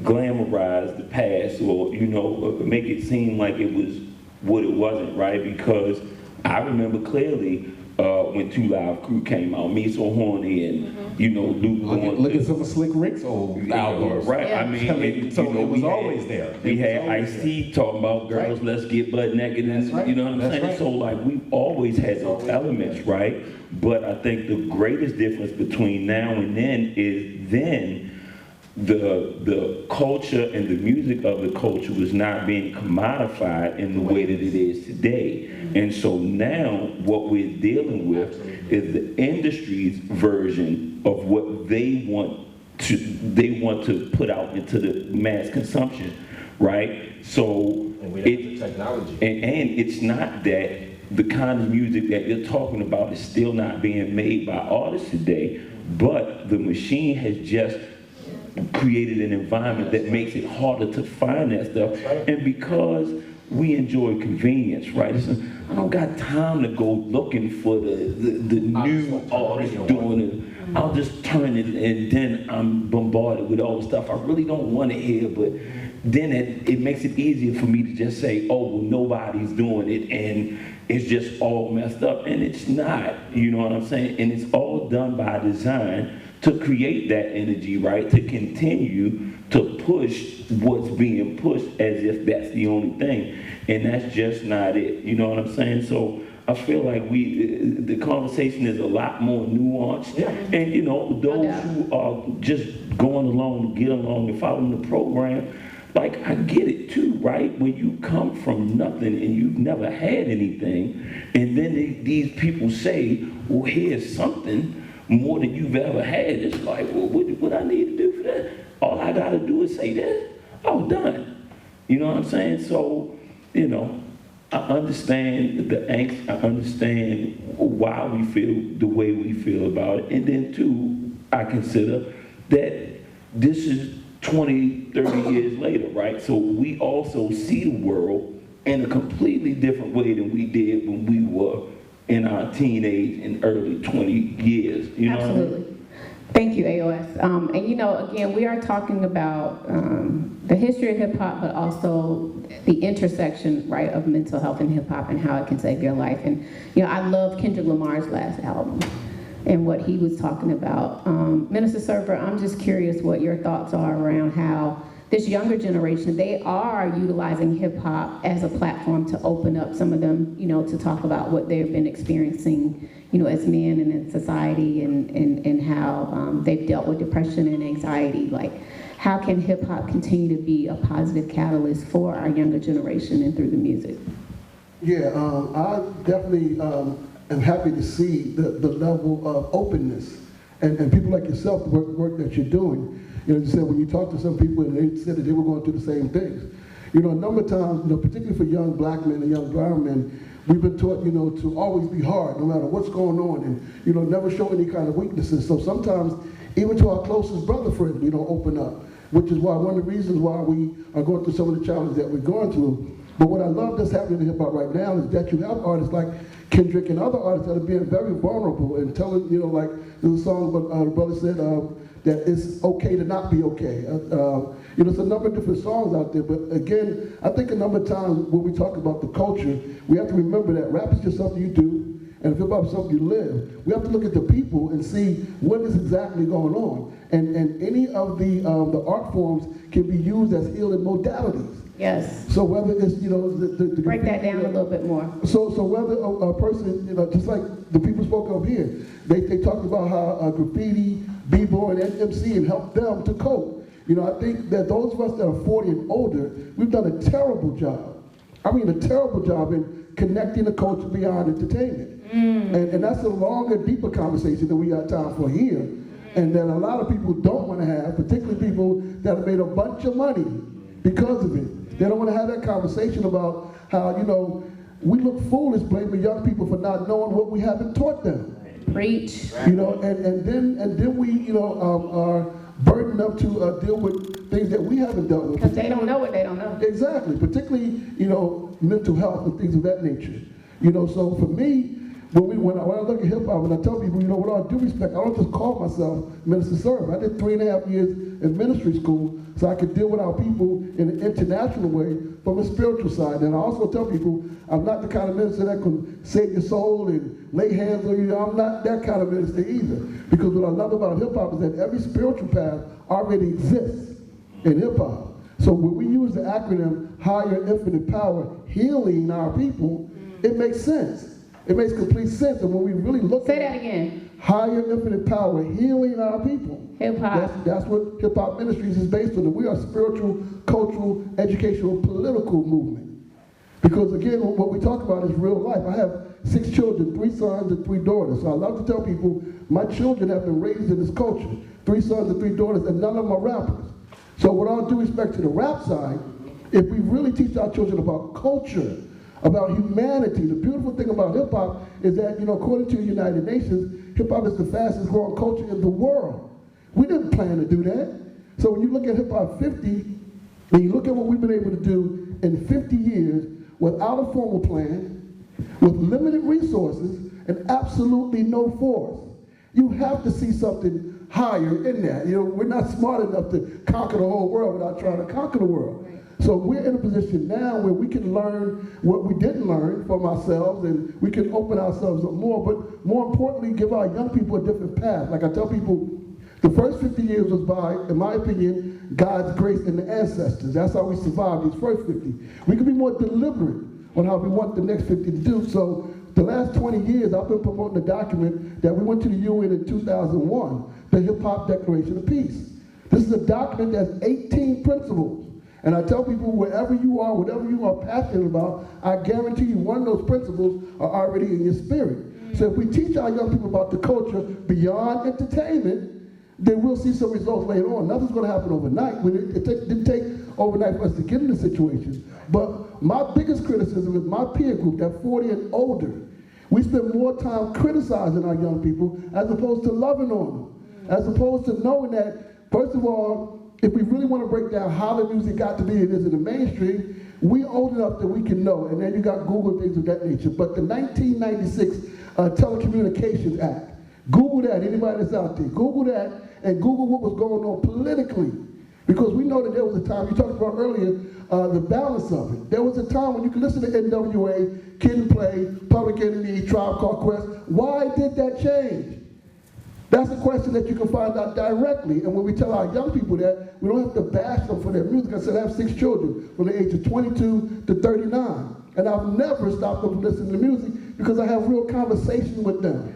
glamorize the past, or, you know, make it seem like it was what it wasn't, right? Because I remember clearly when Two Live Crew came out, Me So Horny, and, you know, Luke Look at some of Slick Rick's old albums. Right, Yeah. I mean, So you know, it was always there. We had Ice-T talking about girls, Right. let's get butt naked, and That's right. you know what I'm That's saying? right. So like, we've always had those elements, right? But I think the greatest difference between now and then is then the culture and the music of the culture was not being commodified in the way that it is today. And so now what we're dealing with is the industry's version of what they want to put out into the mass consumption, right? So And we have the technology. and it's not that the kind of music that you're talking about is still not being made by artists today, but the machine has just created an environment that makes it harder to find that stuff. And because we enjoy convenience, right? I don't got time to go looking for the new artist doing it. I'll just turn it, and then I'm bombarded with all the stuff I really don't want to hear, but then it makes it easier for me to just say, oh, well, nobody's doing it, and it's just all messed up. And it's not, you know what I'm saying? And it's all done by design to create that energy, right? To continue to push what's being pushed as if that's the only thing. And that's just not it, you know what I'm saying? So I feel like the conversation is a lot more nuanced. Yeah. And you know, those who are just going along to get along and following the program, like, I get it too, right? When you come from nothing and you've never had anything, and then these people say, well, here's something more than you've ever had. It's like, well, what I need to do for that? All I gotta do is say that. I'm done. You know what I'm saying? So, you know, I understand the angst. I understand why we feel the way we feel about it. And then too, I consider that this is 20, 30 years later, right? So we also see the world in a completely different way than we did when we were in our teenage and early 20 years. You know Absolutely. what I mean? Thank you, A.O.S. And you know, again, we are talking about the history of hip hop, but also the intersection, right, of mental health and hip hop and how it can save your life. And you know, I love Kendrick Lamar's last album and what he was talking about. Minister Surfer, I'm just curious what your thoughts are around how this younger generation, they are utilizing hip hop as a platform to open up some of them, you know, to talk about what they've been experiencing, you know, as men and in society, and how they've dealt with depression and anxiety. Like, how can hip hop continue to be a positive catalyst for our younger generation and through the music? Yeah, I definitely am happy to see the level of openness and people like yourself, the work that you're doing. You know, you said when you talk to some people and they said that they were going through the same things. You know, a number of times, you know, particularly for young black men and young brown men, we've been taught, you know, to always be hard no matter what's going on, and, you know, never show any kind of weaknesses. So sometimes, even to our closest brother friends, we don't open up, which is why one of the reasons why we are going through some of the challenges that we're going through. But what I love that's happening in hip hop right now is that you have artists like Kendrick and other artists that are being very vulnerable and telling, you know, like there's a song the brother said that it's okay to not be okay. You know, there's a number of different songs out there, but again, I think a number of times when we talk about the culture, we have to remember that rap is just something you do, and hip hop is something you live. We have to look at the people and see what is exactly going on. And any of the art forms can be used as healing modalities. Yes. So whether it's, you know, the Break that down a little bit more. So whether a person, you know, just like the people spoke of here, they talked about how graffiti, b-boy, and MC and helped them to cope. You know, I think that those of us that are 40 and older, we've done a terrible job. I mean, a terrible job in connecting the culture beyond entertainment. And that's a longer, deeper conversation than we got time for here. And that a lot of people don't want to have, particularly people that have made a bunch of money because of it. They don't want to have that conversation about how, you know, we look foolish blaming young people for not knowing what we haven't taught them. Preach. You know, and then we, you know, are burdened up to deal with things that we haven't dealt with. Because they don't know what they don't know. Exactly, particularly, mental health and things of that nature. So for me, when I look at hip hop and I tell people, with all due respect, I don't just call myself Minister Serve. I did 3.5 years in ministry school so I could deal with our people in an international way from a spiritual side. And I also tell people, I'm not the kind of minister that can save your soul and lay hands on you. I'm not that kind of minister either. Because what I love about hip hop is that every spiritual path already exists in hip hop. So when we use the acronym Higher Infinite Power, healing our people, it makes sense. It makes complete sense. And when we really look Say that again. Higher Infinite Power, healing our people. Hip hop. That's what Hip Hop Ministries is based on. We are a spiritual, cultural, educational, political movement. Because again, what we talk about is real life. I have 6 children, 3 sons and 3 daughters. So I love to tell people, my children have been raised in this culture. 3 sons and 3 daughters, and none of them are rappers. So with all due respect to the rap side, if we really teach our children about culture, about humanity, the beautiful thing about hip hop is that, according to the United Nations, hip hop is the fastest growing culture in the world. We didn't plan to do that. So when you look at Hip Hop 50, and you look at what we've been able to do in 50 years without a formal plan, with limited resources, and absolutely no force, you have to see something higher in that. We're not smart enough to conquer the whole world without trying to conquer the world. So we're in a position now where we can learn what we didn't learn from ourselves, and we can open ourselves up more, but more importantly, give our young people a different path. Like I tell people, the first 50 years was by, in my opinion, God's grace and the ancestors. That's how we survived these first 50. We can be more deliberate on how we want the next 50 to do. So the last 20 years, I've been promoting a document that we went to the UN in 2001, the Hip Hop Declaration of Peace. This is a document that's 18 principles. And I tell people, wherever you are, whatever you are passionate about, I guarantee you one of those principles are already in your spirit. So if we teach our young people about the culture beyond entertainment, then we'll see some results later on. Nothing's going to happen overnight. It didn't take overnight for us to get in this situation. But my biggest criticism is my peer group, that 40 and older. We spend more time criticizing our young people as opposed to loving on them, as opposed to knowing that, first of all, if we really want to break down how the music got to be it is in the mainstream, we old enough that we can know. And then you got Google and things of that nature. But the 1996 Telecommunications Act, Google that, anybody that's out there, Google that, and Google what was going on politically. Because we know that there was a time, you talked about earlier, the balance of it. There was a time when you could listen to NWA, Kid and Play, Public Enemy, Tribe Called Quest. Why did that change? That's a question that you can find out directly. And when we tell our young people that, we don't have to bash them for their music. I said I have 6 children from the age of 22 to 39. And I've never stopped them from listening to music because I have real conversation with them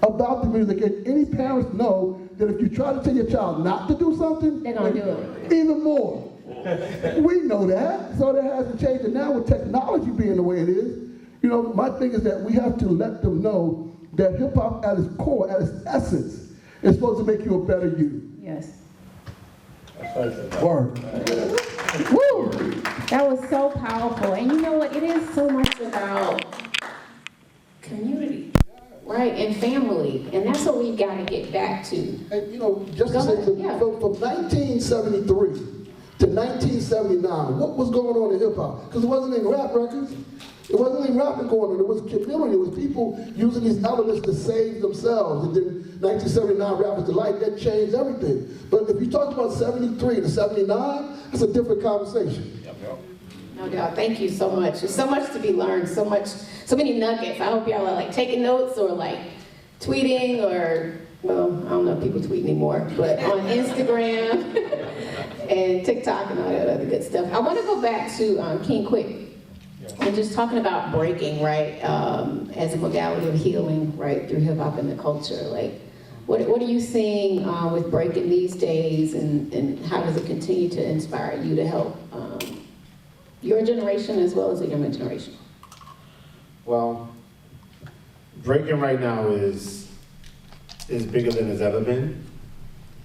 about the music. And any parents know that if you try to tell your child not to do something, they're going to do it. Even more. We know that. So that hasn't changed. And now with technology being the way it is, my thing is that we have to let them know that hip-hop at its core, at its essence, is supposed to make you a better you. Yes. Word. Woo! That was so powerful. And you know what? It is so much about community, right? And family. And that's what we've got to get back to. And, just to say, from 1973 to 1979, what was going on in hip-hop? Because it wasn't in rap records. It wasn't any rapping going on. It was community. It was people using these elements to save themselves. And then 1979, Rappers Delight, that changed everything. But if you talk about 73 to 79, that's a different conversation. No doubt. Thank you so much. There's so much to be learned. So many nuggets. I hope y'all are taking notes or tweeting or, well, I don't know if people tweet anymore, but on Instagram and TikTok and all that other good stuff. I want to go back to King Quic. And just talking about breaking, right, as a modality of healing, right, through hip hop and the culture. What are you seeing with breaking these days, and how does it continue to inspire you to help your generation as well as the younger generation? Well, breaking right now is bigger than it's ever been,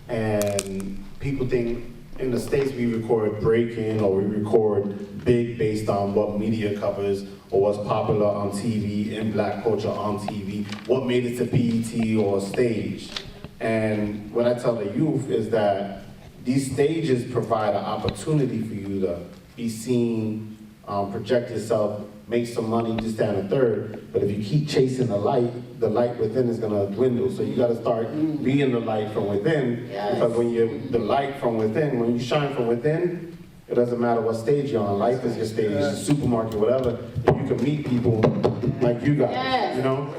and people think in the States we record breaking or we record big based on what media covers or what's popular on TV in black culture on TV, what made it to BET or stage. And what I tell the youth is that these stages provide an opportunity for you to be seen, project yourself, make some money, this, that, and the third. But if you keep chasing the light within is gonna dwindle. So you gotta start being the light from within. Because when you're the light from within, when you shine from within, it doesn't matter what stage you're on. Life is your stage, the supermarket, whatever. And you can meet people like you guys, you know?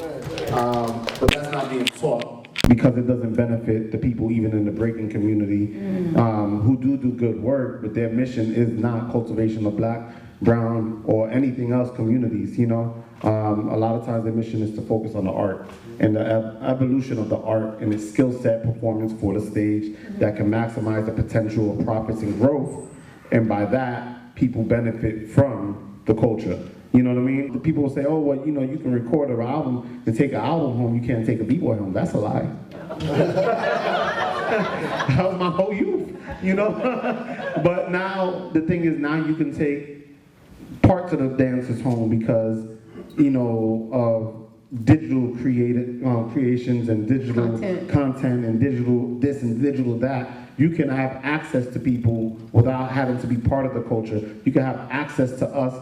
But that's not being taught because it doesn't benefit the people even in the breaking community who do good work, but their mission is not cultivation of black, brown, or anything else communities, you know? A lot of times their mission is to focus on the art and the evolution of the art and its skill set performance for the stage that can maximize the potential of profits and growth. And by that, people benefit from the culture. You know what I mean? The people will say, oh, well, you know, you can record an album and take an album home, you can't take a b-boy home. That's a lie. That was my whole youth, you know? But now, the thing is, now you can take parts of the dancers home because, you know, of digital creations and digital content and digital this and digital that. You can have access to people without having to be part of the culture. You can have access to us.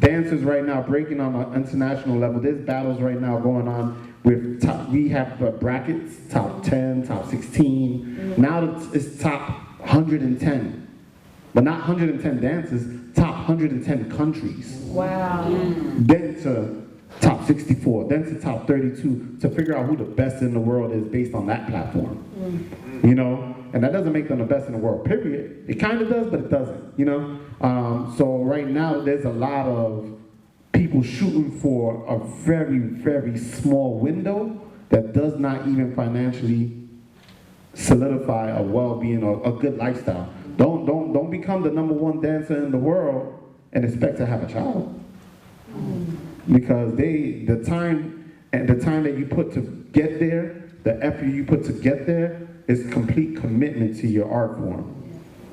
Dancers right now breaking on an international level. There's battles right now going on with we have brackets, top 10, top 16. Now it's top 110. But not 110 dancers, top 110 countries. Wow. Then to top 64, then to top 32, to figure out who the best in the world is based on that platform. You know? And that doesn't make them the best in the world, period. It kind of does, but it doesn't, you know? So right now, there's a lot of people shooting for a very, very small window that does not even financially solidify a well-being or a good lifestyle. Don't become the #1 dancer in the world and expect to have a child. Because the time that you put to get there, the effort you put to get there, is complete commitment to your art form.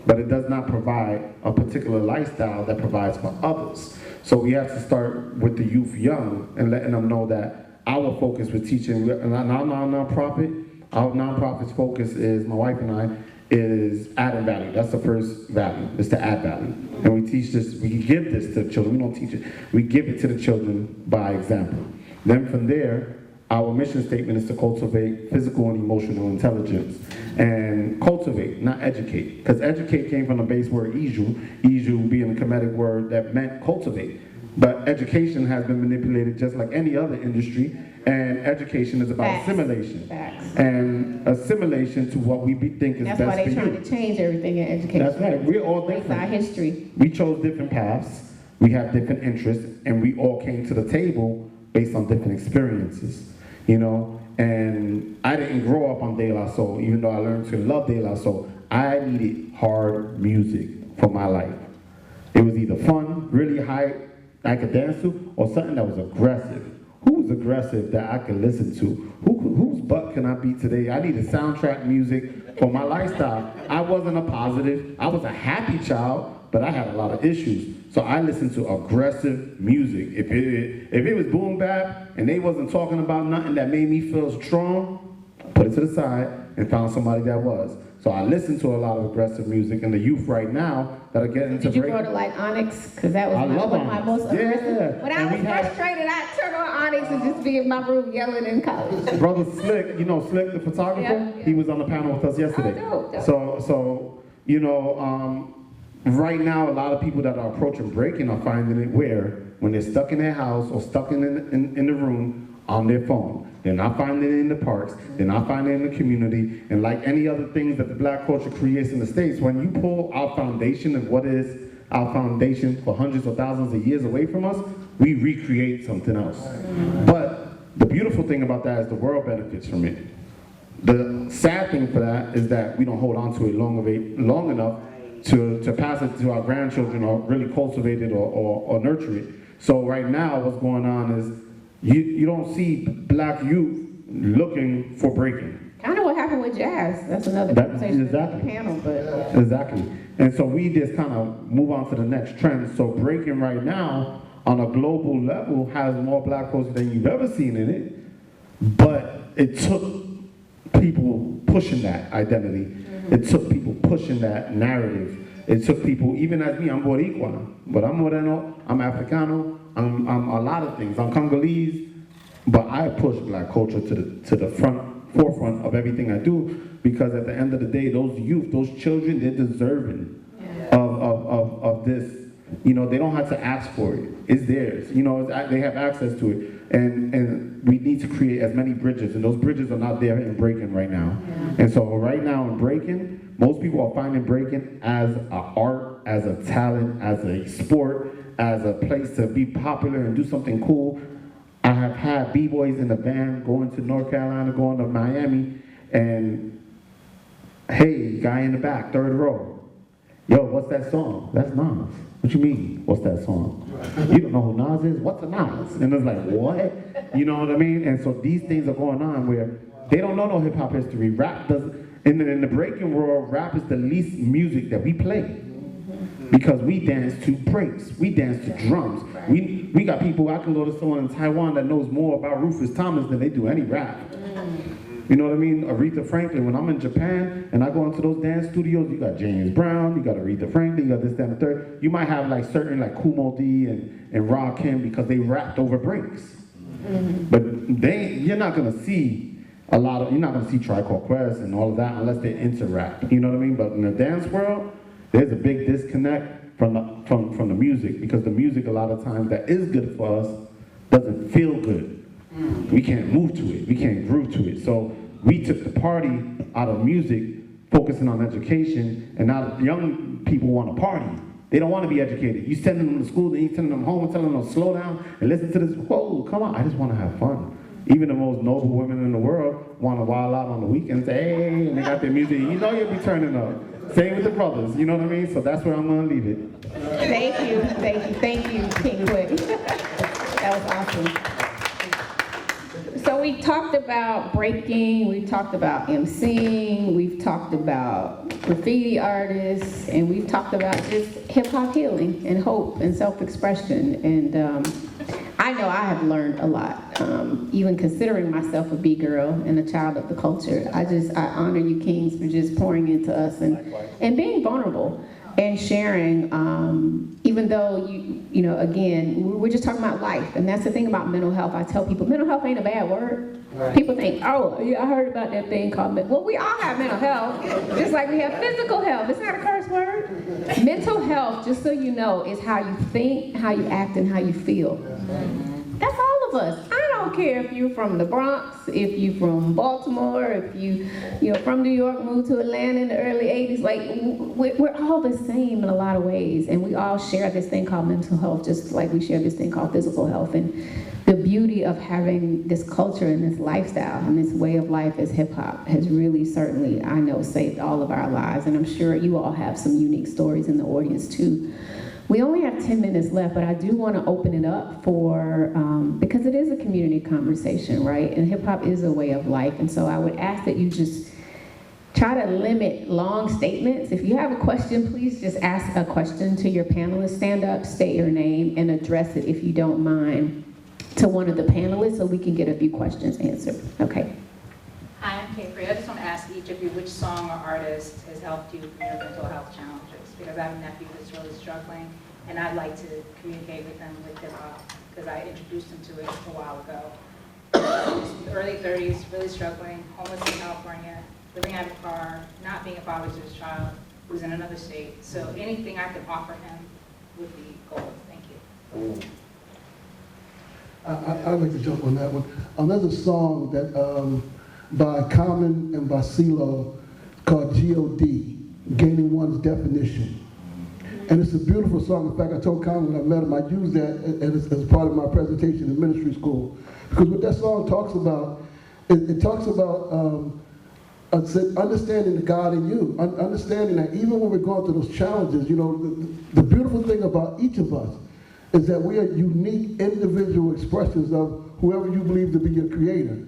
But it does not provide a particular lifestyle that provides for others. So we have to start with the youth young and letting them know that our focus with teaching, and our nonprofit's focus is, my wife and I, is adding value. That's the first value, is to add value. And we teach this, we give this to the children. We don't teach it, we give it to the children by example. Then from there, our mission statement is to cultivate physical and emotional intelligence. And cultivate, not educate. Because educate came from the base word iju being a Kemetic word that meant cultivate. But education has been manipulated just like any other industry, and education is about assimilation. And assimilation to what we think is best for you. That's why they're trying to change everything in education. That's right, we're all different. It's our history. We chose different paths, we have different interests, and we all came to the table based on different experiences. You know, and I didn't grow up on De La Soul, even though I learned to love De La Soul. I needed hard music for my life. It was either fun, really high, I could dance to, or something that was aggressive. Who was aggressive that I could listen to? Whose butt can I beat today? I needed soundtrack music for my lifestyle. I wasn't a positive, I was a happy child, but I had a lot of issues. So I listened to aggressive music. If it was boom bap and they wasn't talking about nothing that made me feel strong, put it to the side and found somebody that was. So I listened to a lot of aggressive music, and the youth right now that are getting into break. Did you go to like Onyx? Because that was one of my most aggressive. When I was frustrated, I turned on Onyx and just be in my room yelling in college. Brother Slick, you know Slick the photographer? Yeah. He was on the panel with us yesterday. Oh, dope. So you know, right now, a lot of people that are approaching breaking are finding it when they're stuck in their house or stuck in the room on their phone. They're not finding it in the parks. They're not finding it in the community. And like any other things that the black culture creates in the States, when you pull our foundation of what is our foundation for hundreds of thousands of years away from us, we recreate something else. But the beautiful thing about that is the world benefits from it. The sad thing for that is that we don't hold on to it long enough to pass it to our grandchildren or really cultivate it or nurture it. So right now what's going on is you don't see black youth looking for breaking. Kind of what happened with jazz. That's another conversation for the panel. But Exactly. And so we just kind of move on to the next trend. So breaking right now on a global level has more black folks than you've ever seen in it. But it took people pushing that identity. It took people pushing that narrative. It took people, even as me, I'm Boricua, but I'm Moreno, I'm Africano, I'm a lot of things. I'm Congolese, but I push black culture to the forefront of everything I do, because at the end of the day, those youth, those children, they're deserving of this. You know, they don't have to ask for it. It's theirs. You know, they have access to it. And we need to create as many bridges, and those bridges are not there in breaking right now. And so right now in breaking, most people are finding breaking as an art, as a talent, as a sport, as a place to be popular and do something cool. I have had B-boys in the band going to North Carolina, going to Miami, and hey, guy in the back, third row, yo, what's that song? That's Nas. What you mean, what's that song? You don't know who Nas is? What's a Nas? And it's like, what? You know what I mean? And so these things are going on where they don't know no hip hop history. Rap doesn't, in the breaking world, rap is the least music that we play. Because we dance to breaks, we dance to drums. We got people, I can go to someone in Taiwan that knows more about Rufus Thomas than they do any rap. You know what I mean? Aretha Franklin, when I'm in Japan and I go into those dance studios, you got James Brown, you got Aretha Franklin, you got this, that, and the third. You might have like certain like Kumo D and Rakim because they rapped over breaks. But you're not gonna see you're not gonna see Tribe Called Quest and all of that unless they're into rap. You know what I mean? But in the dance world, there's a big disconnect from the music, because the music a lot of times that is good for us doesn't feel good. We can't move to it. We can't groove to it. So we took the party out of music, focusing on education, and now young people want to party. They don't want to be educated. You send them to school, then you send them home and tell them to slow down and listen to this. Whoa, come on, I just want to have fun. Even the most noble women in the world want to wild out on the weekends, hey, and they got their music. You know you'll be turning up. Same with the brothers, you know what I mean? So that's where I'm going to leave it. Thank you, King Quic. That was awesome. So we talked about breaking, we've talked about emceeing, we've talked about graffiti artists, and we've talked about just hip-hop healing and hope and self-expression. And I know I have learned a lot, even considering myself a B-girl and a child of the culture. I honor you, Kings, for just pouring into us and being vulnerable and sharing, even though you know, again, we're just talking about life, and that's the thing about mental health. I tell people, mental health ain't a bad word. Right. People think, oh, yeah, I heard about that thing called well, we all have mental health, just like we have physical health. It's not a curse word. Mental health, just so you know, is how you think, how you act, and how you feel. That's all of us. I don't care if you're from the Bronx, if you're from Baltimore, if you're from New York, moved to Atlanta in the early 80s. Like, we're all the same in a lot of ways, and we all share this thing called mental health, just like we share this thing called physical health. And the beauty of having this culture and this lifestyle and this way of life as hip-hop has really, certainly, I know, saved all of our lives. And I'm sure you all have some unique stories in the audience too. We only have 10 minutes left, but I do want to open it up for, because it is a community conversation, right? And hip hop is a way of life. And so I would ask that you just try to limit long statements. If you have a question, please just ask a question to your panelists. Stand up, state your name, and address it, if you don't mind, to one of the panelists so we can get a few questions answered. Okay. Hi, I'm King Quic. I just want to ask each of you which song or artist has helped you through your mental health challenges. Because I have a nephew that's really struggling, and I'd like to communicate with him with hip-hop, because I introduced him to it a while ago. Early 30s, really struggling, homeless in California, living out of a car, not being a father to his child, who's in another state. So anything I could offer him would be gold. Thank you. I'd like to jump on that one. There's a song that by Common and by CeeLo called G.O.D., Gaining One's Definition. And it's a beautiful song. In fact, I told Common when I met him, I used that as part of my presentation in ministry school. Because what that song talks about, it talks about understanding the God in you, understanding that even when we're going through those challenges, you know, the beautiful thing about each of us is that we are unique individual expressions of whoever you believe to be your creator.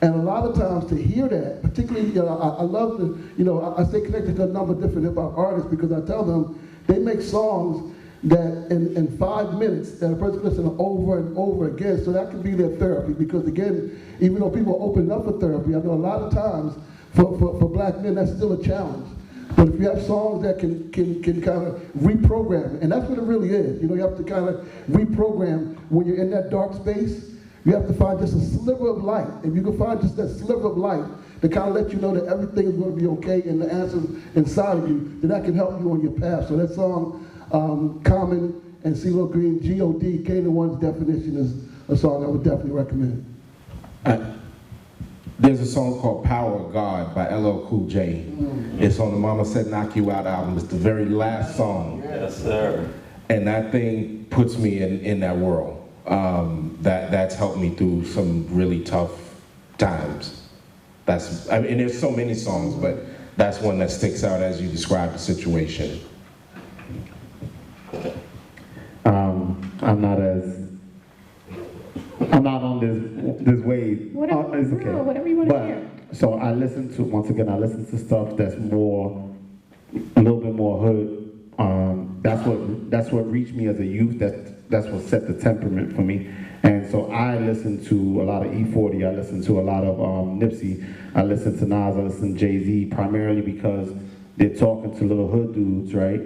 And a lot of times to hear that, particularly, you know, I love to, you know, I stay connected to a number of different hip-hop artists because I tell them they make songs that in 5 minutes that a person listens to over and over again, so that can be their therapy. Because again, even though people open up for therapy, I know a lot of times for black men that's still a challenge. But if you have songs that can kind of reprogram, and that's what it really is. You know, you have to kind of reprogram when you're in that dark space. You have to find just a sliver of light. If you can find just that sliver of light to kind of let you know that everything is going to be okay and the answers inside of you, then that can help you on your path. So that song, Common and CeeLo Green, G.O.D., K-1's definition is a song I would definitely recommend. There's a song called Power of God by LL Cool J. It's on the Mama Said Knock You Out album. It's the very last song. Yes, sir. And that thing puts me in that world. That's helped me through some really tough times. I mean, there's so many songs, but that's one that sticks out as you describe the situation. I'm not on this wave. Whatever, It's okay. no, whatever you want to hear. So I listen to stuff that's more, a little bit more hood. That's what reached me as a youth. That's what set the temperament for me. And so I listen to a lot of E40. I listen to a lot of Nipsey. I listen to Nas. I listen to Jay-Z primarily because they're talking to little hood dudes, right?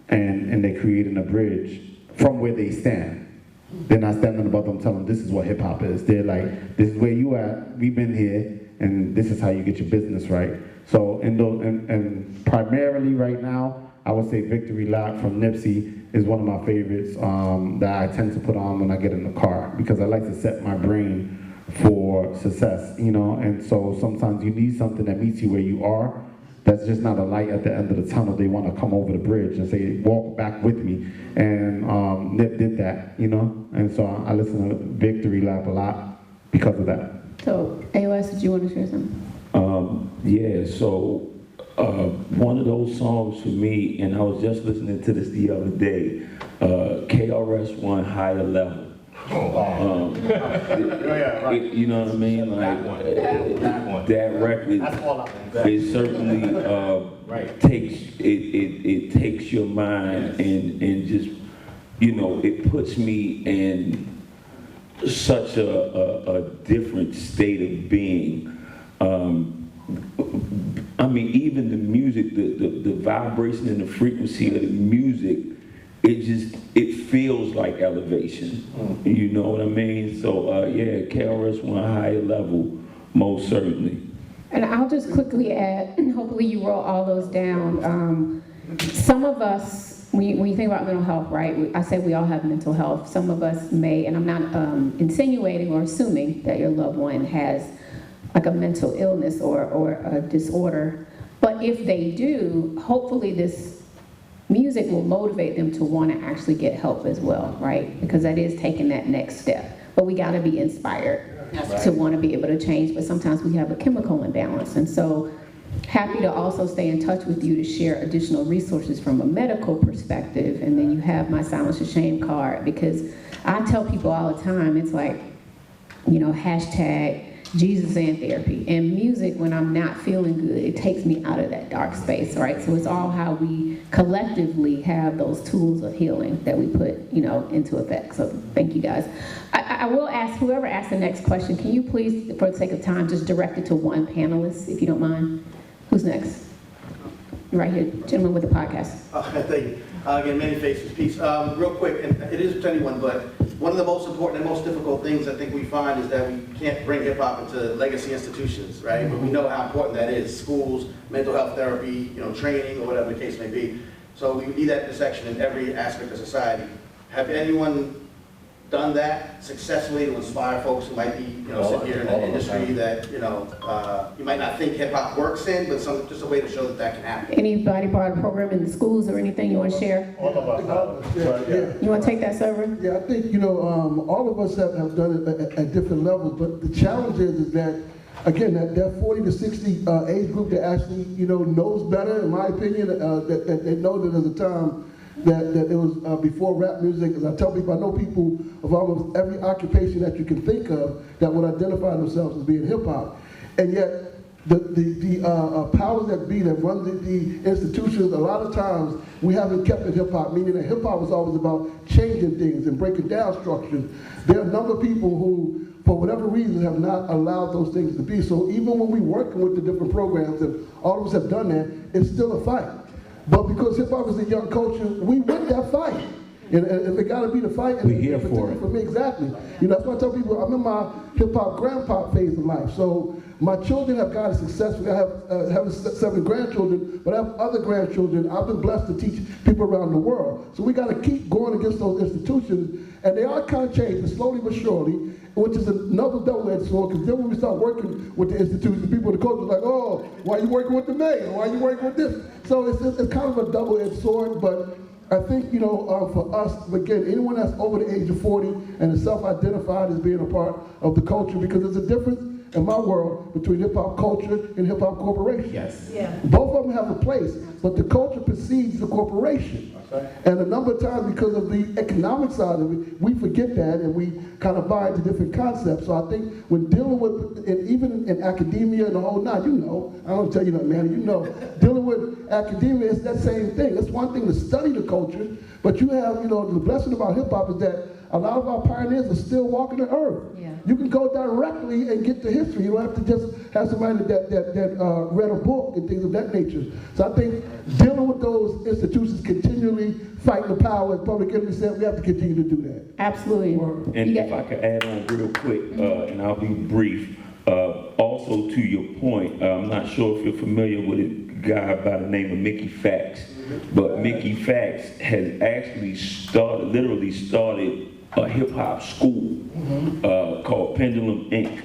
And they're creating a bridge from where they stand. They're not standing above them telling them this is what hip hop is. They're like, this is where you at, we've been here, and this is how you get your business right. So and primarily right now, I would say Victory Lap from Nipsey is one of my favorites that I tend to put on when I get in the car because I like to set my brain for success, you know, and so sometimes you need something that meets you where you are. That's just not a light at the end of the tunnel. They want to come over the bridge and say, walk back with me. And Nip did that, you know? And so I listen to Victory Lap a lot because of that. So, A.O.S, did you want to share something? Yeah, so one of those songs for me, and I was just listening to this the other day, KRS-One, Higher Level. You know what I mean? Like that record, it certainly takes your mind and just, you know, it puts me in such a different state of being. I mean, even the music, the vibration and the frequency of the music, it feels like elevation. You know what I mean? So yeah, KRS-One, Higher Level, most certainly. And I'll just quickly add, hopefully you wrote all those down. Some of us, when you think about mental health, right? I say we all have mental health. Some of us may, and I'm not insinuating or assuming that your loved one has like a mental illness or a disorder. But if they do, hopefully this music will motivate them to want to actually get help as well, right? Because that is taking that next step. But we got to be inspired to want to be able to change. But sometimes we have a chemical imbalance. And so happy to also stay in touch with you to share additional resources from a medical perspective. And then you have my Silence Your Shame card, because I tell people all the time, it's like, you know, hashtag Jesus and therapy. And music, when I'm not feeling good, it takes me out of that dark space, right? So it's all how we collectively have those tools of healing that we put, you know, into effect. So thank you guys. I will ask, whoever asks the next question, can you please, for the sake of time, just direct it to one panelist, if you don't mind? Who's next? Right here, gentleman with the podcast. Thank you. Again, many faces, peace. Real quick, and it is to anyone, but one of the most important and most difficult things I think we find is that we can't bring hip hop into legacy institutions, right? But we know how important that is: schools, mental health therapy, you know, training, or whatever the case may be. So we need that intersection in every aspect of society. Have anyone done that successfully to inspire folks who might be, you know, sitting here in an industry that, you know, you might not think hip hop works in, but just a way to show that that can happen? Anybody part of the program in the schools or anything you want to share? All of us. Yeah. You want to take that, Server? Yeah, I think, you know, all of us have done it at different levels, but the challenge is that, again, that 40 to 60 age group that actually, you know, knows better, in my opinion, that they know that there's a time that it was before rap music. As I tell people, I know people of almost every occupation that you can think of that would identify themselves as being hip hop. And yet, the powers that be that run the institutions, a lot of times we haven't kept it hip-hop, meaning that hip-hop was always about changing things and breaking down structures. There are a number of people who, for whatever reason, have not allowed those things to be. So even when we're working with the different programs, and all of us have done that, it's still a fight. But because hip-hop is a young culture, we win that fight. And it got to be the fight. We're here for it. For me, exactly. You know, that's why I tell people, I'm in my hip-hop grandpa phase of life. So my children have gotten successful. I have 7 grandchildren, but I have other grandchildren. I've been blessed to teach people around the world. So we got to keep going against those institutions. And they are kind of changing, slowly but surely, which is another double-edged sword, because then when we start working with the institutions, people in the culture are like, oh, why are you working with the mayor? Why are you working with this? So it's kind of a double-edged sword, but I think, you know, for us, again, anyone that's over the age of 40 and is self-identified as being a part of the culture, because there's a difference in my world between hip-hop culture and hip-hop corporation. Yes. Yeah. Both of them have a place, but the culture precedes the corporation. And a number of times, because of the economic side of it, we forget that and we kind of buy into different concepts. So I think when dealing with, and even in academia and the whole nine, you know, I don't tell you nothing, man, you know, dealing with academia is that same thing. It's one thing to study the culture, but you have, you know, the blessing about hip hop is that a lot of our pioneers are still walking the earth. Yeah. You can go directly and get the history. You don't have to just have somebody that read a book and things of that nature. So I think dealing with those institutions continually fighting the power, as Public Enemy said, we have to continue to do that. Absolutely. And if I could add on real quick, and I'll be brief, also to your point, I'm not sure if you're familiar with a guy by the name of Mickey Fax, but Mickey Fax has actually literally started a hip-hop school called Pendulum Inc.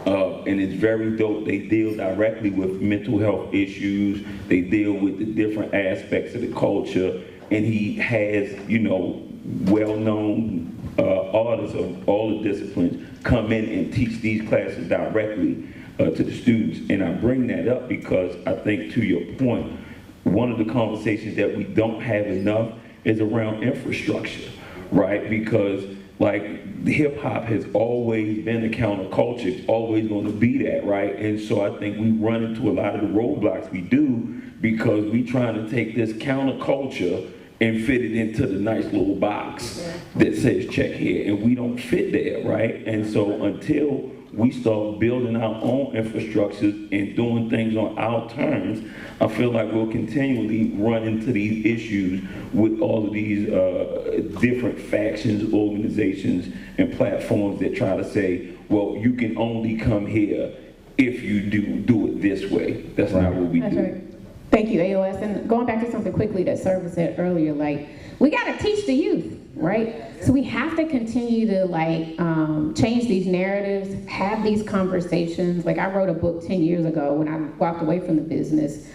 And it's very dope. They deal directly with mental health issues. They deal with the different aspects of the culture. And he has, you know, well-known artists of all the disciplines come in and teach these classes directly to the students. And I bring that up because I think, to your point, one of the conversations that we don't have enough is around infrastructure, right? Because like hip hop has always been a counterculture, it's always going to be that, right? And so I think we run into a lot of the roadblocks we do because we trying to take this counterculture and fit it into the nice little box that says check here, and we don't fit there, right? And so until we start building our own infrastructures and doing things on our terms, I feel like we'll continually run into these issues with all of these different factions, organizations, and platforms that try to say, well, you can only come here if you do it this way. That's not what we That's do. right. Thank you, A.O.S. And going back to something quickly that Service said earlier, like, we got to teach the youth, right? So we have to continue to like change these narratives, have these conversations. Like, I wrote a book 10 years ago when I walked away from the business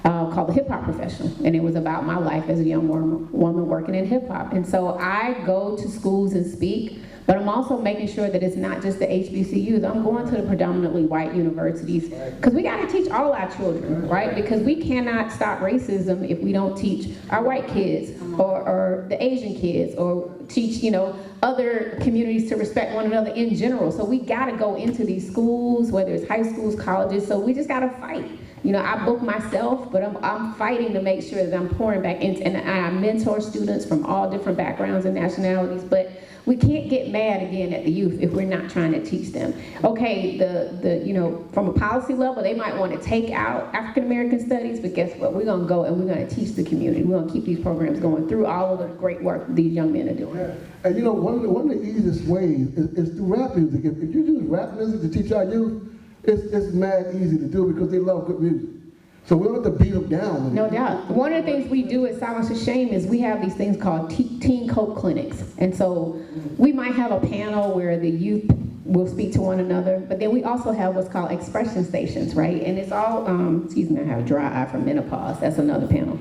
called The Hip Hop Professional, and it was about my life as a young woman working in hip hop. And so I go to schools and speak, but I'm also making sure that it's not just the HBCUs. I'm going to the predominantly white universities because we got to teach all our children, right? Because we cannot stop racism if we don't teach our white kids or the Asian kids, or teach, you know, other communities to respect one another in general. So we got to go into these schools, whether it's high schools, colleges. So we just got to fight. You know, I book myself, but I'm fighting to make sure that I'm pouring back into, and I mentor students from all different backgrounds and nationalities, but we can't get mad again at the youth if we're not trying to teach them. Okay, you know, from a policy level, they might want to take out African American studies, but guess what? We're going to go and we're going to teach the community. We're going to keep these programs going through all of the great work these young men are doing. Yeah. And you know, one of the easiest ways is through rap music. If you use rap music to teach our youth, it's mad easy to do because they love good music. So we don't have to beat them down. No doubt. One of the things we do at Silence the Shame is we have these things called teen cope clinics. And so we might have a panel where the youth will speak to one another, but then we also have what's called expression stations, right? And it's all, excuse me, I have a dry eye from menopause. That's another panel.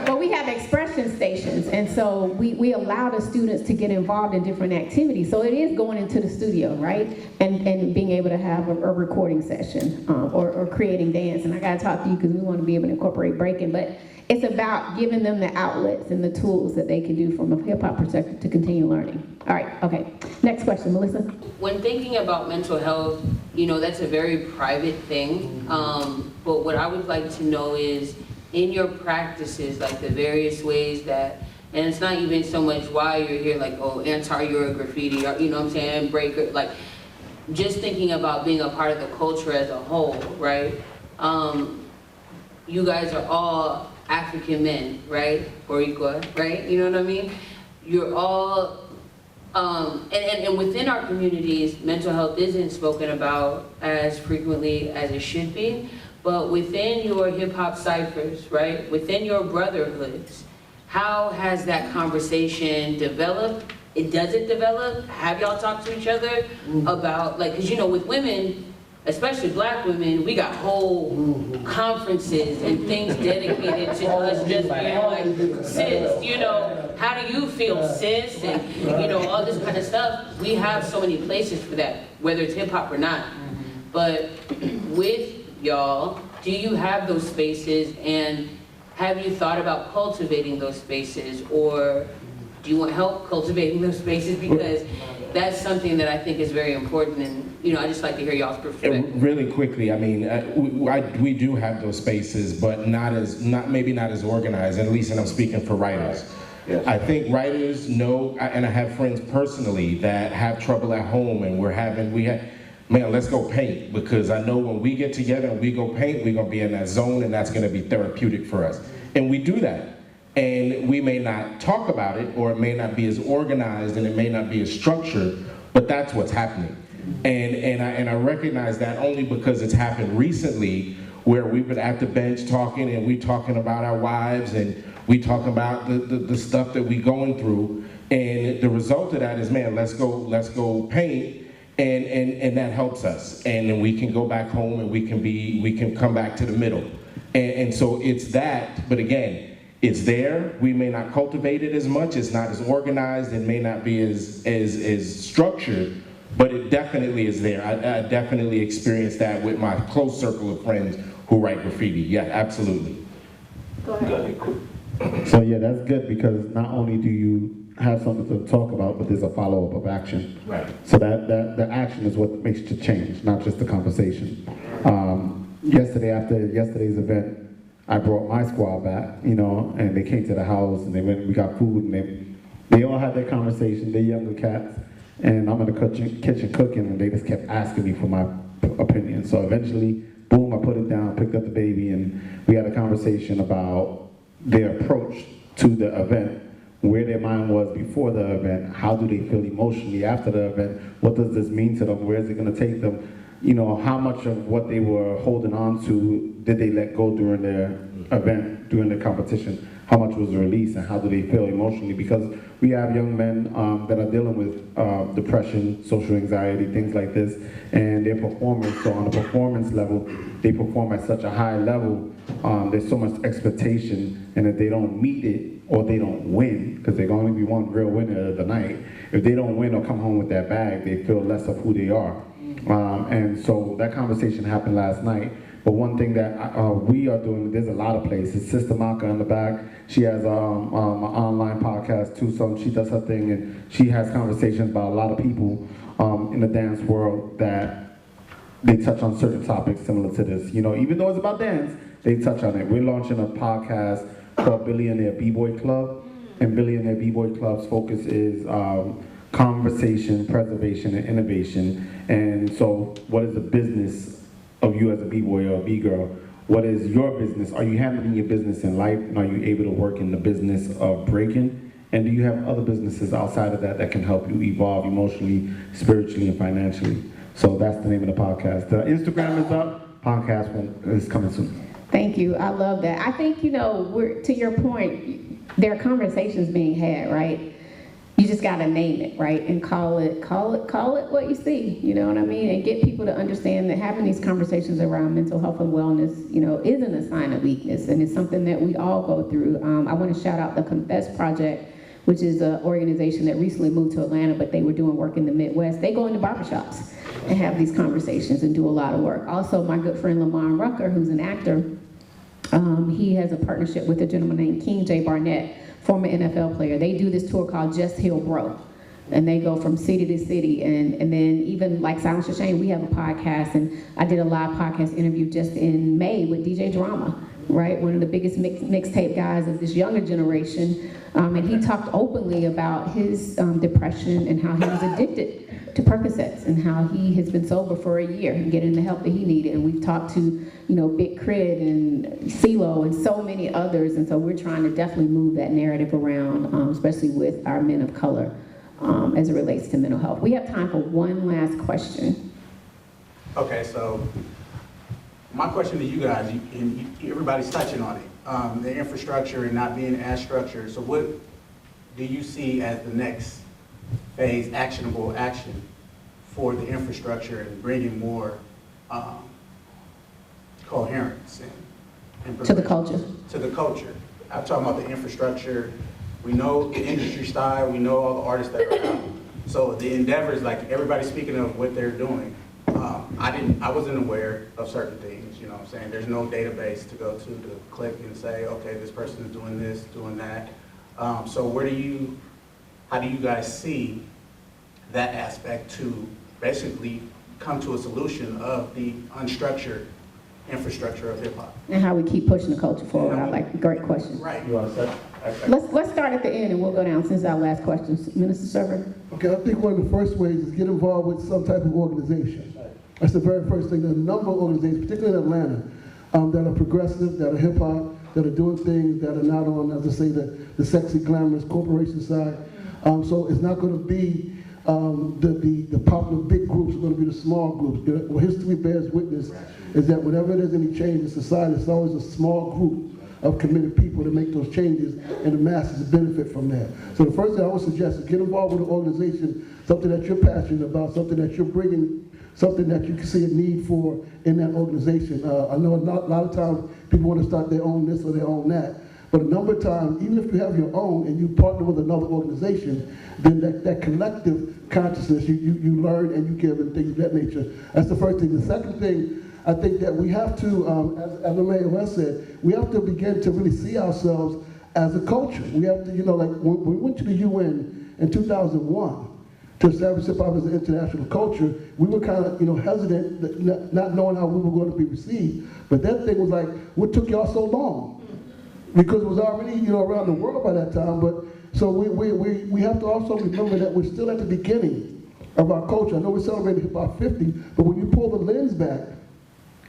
But we have expression stations, and so we allow the students to get involved in different activities. So it is going into the studio, right? And being able to have a recording session or creating dance. And I gotta talk to you because we want to be able to incorporate breaking, but it's about giving them the outlets and the tools that they can do from a hip-hop perspective to continue learning. All right, okay. Next question, Melissa. When thinking about mental health, you know, that's a very private thing. But what I would like to know is, in your practices, like the various ways that, and it's not even so much why you're here, like, oh, Antar, you're a graffiti, or, you know what I'm saying, breaker, like, just thinking about being a part of the culture as a whole, right? You guys are all African men, right? Boricua, right? You know what I mean? You're all, and within our communities, mental health isn't spoken about as frequently as it should be, but within your hip hop ciphers, right? Within your brotherhoods, how has that conversation developed? Does it develop? Have y'all talked to each other about, like, cause you know, with women, especially black women, we got whole conferences and things dedicated to us just being like, sis, you know, how do you feel, sis? And, you know, all this kind of stuff. We have so many places for that, whether it's hip hop or not. But with y'all, do you have those spaces, and have you thought about cultivating those spaces, or do you want help cultivating those spaces? Because that's something that I think is very important, and you know, I just like to hear y'all's perspective. Really quickly, I mean, we do have those spaces, but maybe not as organized, at least, and I'm speaking for writers. Yes. I think writers know, and I have friends personally that have trouble at home, and man, let's go paint, because I know when we get together and we go paint, we're gonna be in that zone, and that's gonna be therapeutic for us. And we do that. And we may not talk about it, or it may not be as organized, and it may not be as structured, but that's what's happening. And I recognize that only because it's happened recently, where we've been at the bench talking, and we talking about our wives, and we talking about the stuff that we going through. And the result of that is, man, let's go paint. And that helps us, and then we can go back home, and we can come back to the middle, and so it's that. But again, it's there. We may not cultivate it as much. It's not as organized. It may not be as structured, but it definitely is there. I definitely experienced that with my close circle of friends who write graffiti. Yeah, absolutely. Go ahead. So yeah, that's good, because not only do you have something to talk about, but there's a follow-up of action. Right. So that the action is what makes the change, not just the conversation. Yesterday, after yesterday's event, I brought my squad back, you know, and they came to the house, and we got food, and they all had their conversation, they're younger cats, and I'm in the kitchen cooking, and they just kept asking me for my opinion. So eventually, boom, I put it down, picked up the baby, and we had a conversation about their approach to the event, where their mind was before the event, how do they feel emotionally after the event, what does this mean to them, where is it going to take them, you know, how much of what they were holding on to did they let go during their event, during the competition, how much was released, and how do they feel emotionally, because we have young men that are dealing with depression, social anxiety, things like this, and their performance, so on a performance level, they perform at such a high level, there's so much expectation, and if they don't meet it, or they don't win, because there can only be one real winner of the night. If they don't win or come home with that bag, they feel less of who they are. And so that conversation happened last night. But one thing that we are doing, there's a lot of places. Sister Maka in the back, she has an online podcast too, so she does her thing, and she has conversations about a lot of people in the dance world that they touch on certain topics similar to this. You know, even though it's about dance, they touch on it. We're launching a podcast called Billionaire B-Boy Club, and Billionaire B-Boy Club's focus is conversation, preservation, and innovation. And so what is the business of you as a B-boy or a B-girl? What is your business? Are you handling your business in life, and are you able to work in the business of breaking? And do you have other businesses outside of that that can help you evolve emotionally, spiritually, and financially? So that's the name of the podcast. The Instagram is up, podcast is coming soon. Thank you. I love that. I think, you know, to your point, there are conversations being had, right? You just got to name it, right? And call it what you see, you know what I mean? And get people to understand that having these conversations around mental health and wellness, you know, isn't a sign of weakness, and it's something that we all go through. I want to shout out the Confess Project, which is an organization that recently moved to Atlanta, but they were doing work in the Midwest. They go into barbershops and have these conversations and do a lot of work. Also, my good friend Lamont Rucker, who's an actor, he has a partnership with a gentleman named King J. Barnett, former NFL player. They do this tour called Just Heal Bro, and they go from city to city, and then even like Silence Your Shame, we have a podcast, and I did a live podcast interview just in May with DJ Drama, right? One of the biggest mixtape guys of this younger generation, and he talked openly about his depression and how he was addicted to Percocets and how he has been sober for a year and getting the help that he needed. And we've talked to, Big Crit and CeeLo and so many others, and so we're trying to definitely move that narrative around, especially with our men of color, as it relates to mental health. We have time for one last question. Okay, so my question to you guys, and everybody's touching on it, the infrastructure and not being as structured. So what do you see as the next phase, actionable action for the infrastructure and bringing more coherence and To the culture. To the culture. I'm talking about the infrastructure. We know the industry style. We know all the artists that are out. So the endeavors, like everybody's speaking of what they're doing. I wasn't aware of certain things, you know what I'm saying? There's no database to go to click and say, okay, this person is doing this, doing that. So how do you guys see that aspect to basically come to a solution of the unstructured infrastructure of hip hop? And how we keep pushing the culture forward. I like, great question. Right. You want to start? Let's start at the end and we'll go down since our last question. Minister Server. Okay, I think one of the first ways is get involved with some type of organization. That's the very first thing. There are a number of organizations, particularly in Atlanta, that are progressive, that are hip hop, that are doing things that are not on, as I say, the sexy, glamorous corporation side. So it's not going to be the popular big groups, it's going to be the small groups. What history bears witness is that whenever there's any change in society, it's always a small group of committed people to make those changes, and the masses benefit from that. So the first thing I would suggest is get involved with an organization, something that you're passionate about, something that you're bringing, something that you can see a need for in that organization. I know a lot of times people want to start their own this or their own that, but a number of times, even if you have your own and you partner with another organization, then that collective consciousness, you learn and you give and things of that nature. That's the first thing. The second thing, I think that we have to, as A.O.S said, we have to begin to really see ourselves as a culture. We have to, like when we went to the UN in 2001 to establish hip hop as an international culture, we were kind of, hesitant, not knowing how we were going to be received. But that thing was like, what took y'all so long? Because it was already, around the world by that time. But so we have to also remember that we're still at the beginning of our culture. I know we're celebrating Hip Hop 50, but when you pull the lens back,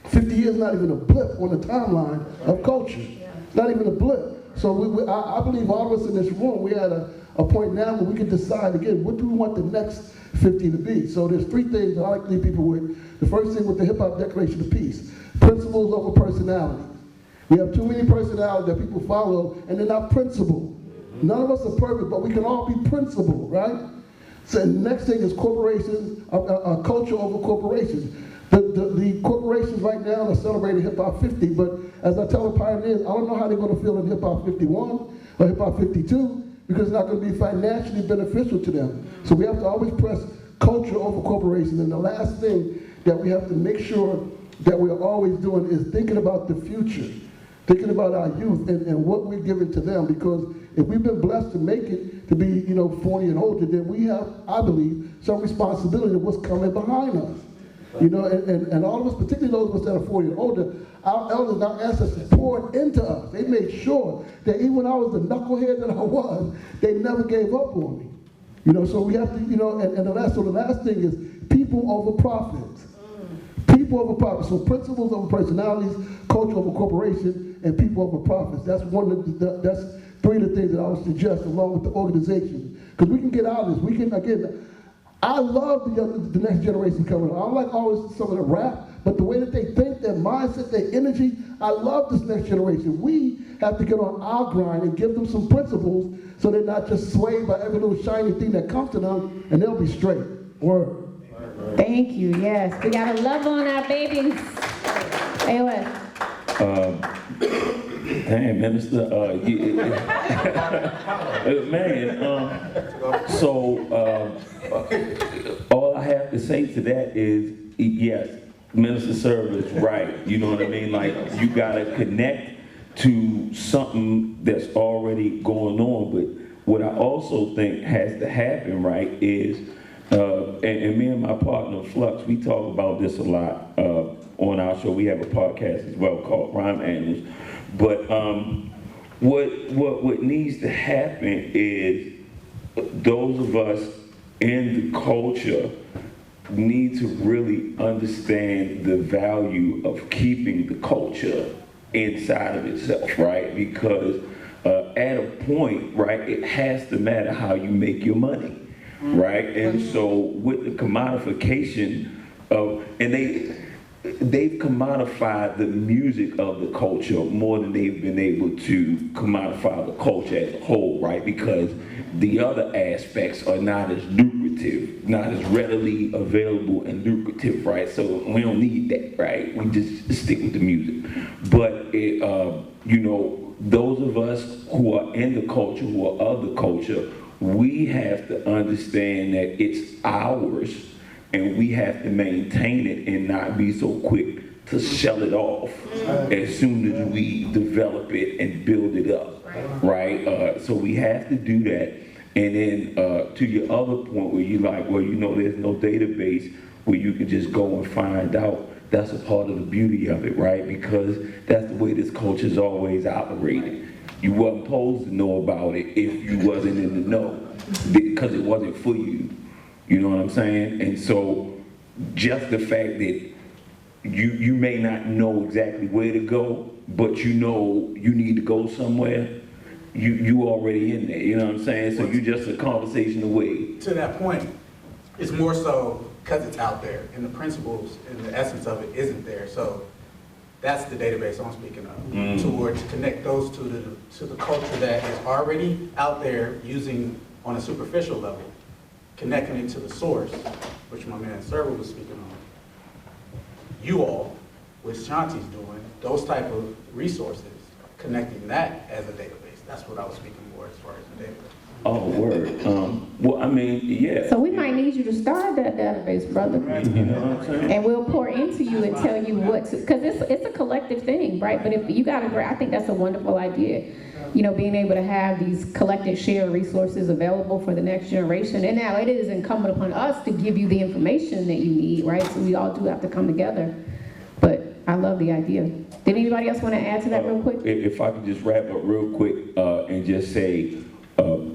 50 years not even a blip on the timeline of culture. Not even a blip. So I believe all of us in this room, we're at a point now where we can decide again, what do we want the next 50 to be? So there's three things I like to leave people with. The first thing with the Hip Hop Declaration of Peace, principles over personalities. We have too many personalities that people follow and they're not principled. None of us are perfect, but we can all be principled, right? So the next thing is corporations, culture over corporations. The corporations right now are celebrating Hip Hop 50, but as I tell the pioneers, I don't know how they're going to feel in Hip Hop 51 or Hip Hop 52 because it's not going to be financially beneficial to them. So we have to always press culture over corporations. And the last thing that we have to make sure that we're always doing is thinking about the future, thinking about our youth and what we're giving to them. Because if we've been blessed to make it to be 40 and older, then we have, I believe, some responsibility of what's coming behind us. And all of us, particularly those of us that are 40 and older, our elders, our ancestors poured into us. They made sure that even when I was the knucklehead that I was, they never gave up on me. So we have to, and the last thing is people over profits. People over profits. So principles over personalities, culture over corporation, and people over profits. That's that's three of the things that I would suggest along with the organization. Because we can get out of this. We can, again, I love the next generation coming up. I don't like always some of the rap, but the way that they think, their mindset, their energy, I love this next generation. We have to get on our grind and give them some principles so they're not just swayed by every little shiny thing that comes to them, and they'll be straight. Word. Thank you, yes. We gotta love on our babies. A.O.S. Damn, Minister, all I have to say to that is, yes, Minister Server is right. You know what I mean? Like, you gotta connect to something that's already going on, but what I also think has to happen, right, is, and me and my partner Flux, we talk about this a lot on our show. We have a podcast as well called Rhyme Animals. But what needs to happen is those of us in the culture need to really understand the value of keeping the culture inside of itself, right? Because at a point, right, it has to matter how you make your money, right? And so with the commodification of, and they've commodified the music of the culture more than they've been able to commodify the culture as a whole, right? Because the other aspects are not as lucrative, not as readily available and lucrative, right? So we don't need that, right? We just stick with the music. But you know, those of us who are in the culture, who are of the culture, we have to understand that it's ours, and we have to maintain it and not be so quick to sell it off as soon as we develop it and build it up, right? So we have to do that. And then to your other point where you're like, well, you know, there's no database where you can just go and find out. That's a part of the beauty of it, right? Because that's the way this culture's always operated. You wasn't supposed to know about it if you wasn't in the know, because it wasn't for you. You know what I'm saying? And so just the fact that you may not know exactly where to go, but you know you need to go somewhere, you already in there, you know what I'm saying? So you're just a conversation away. To that point, it's more so because it's out there, and the principles and the essence of it isn't there. So that's the database I'm speaking of, towards connect those to the culture that is already out there using on a superficial level, connecting it to the source, which my man Serva was speaking on. You all, with Shanti's doing, those type of resources, connecting that as a database. That's what I was speaking for as far as the database. Oh, word. Well, I mean, yeah. So we might need you to start that database, brother. You know what I'm saying? And we'll pour into you and tell you what to, because it's a collective thing, right? But if you got to, I think that's a wonderful idea. You know, being able to have these collected shared resources available for the next generation. And now it is incumbent upon us to give you the information that you need, right? So we all do have to come together. But I love the idea. Did anybody else want to add to that real quick? If I could just wrap up real quick and just say,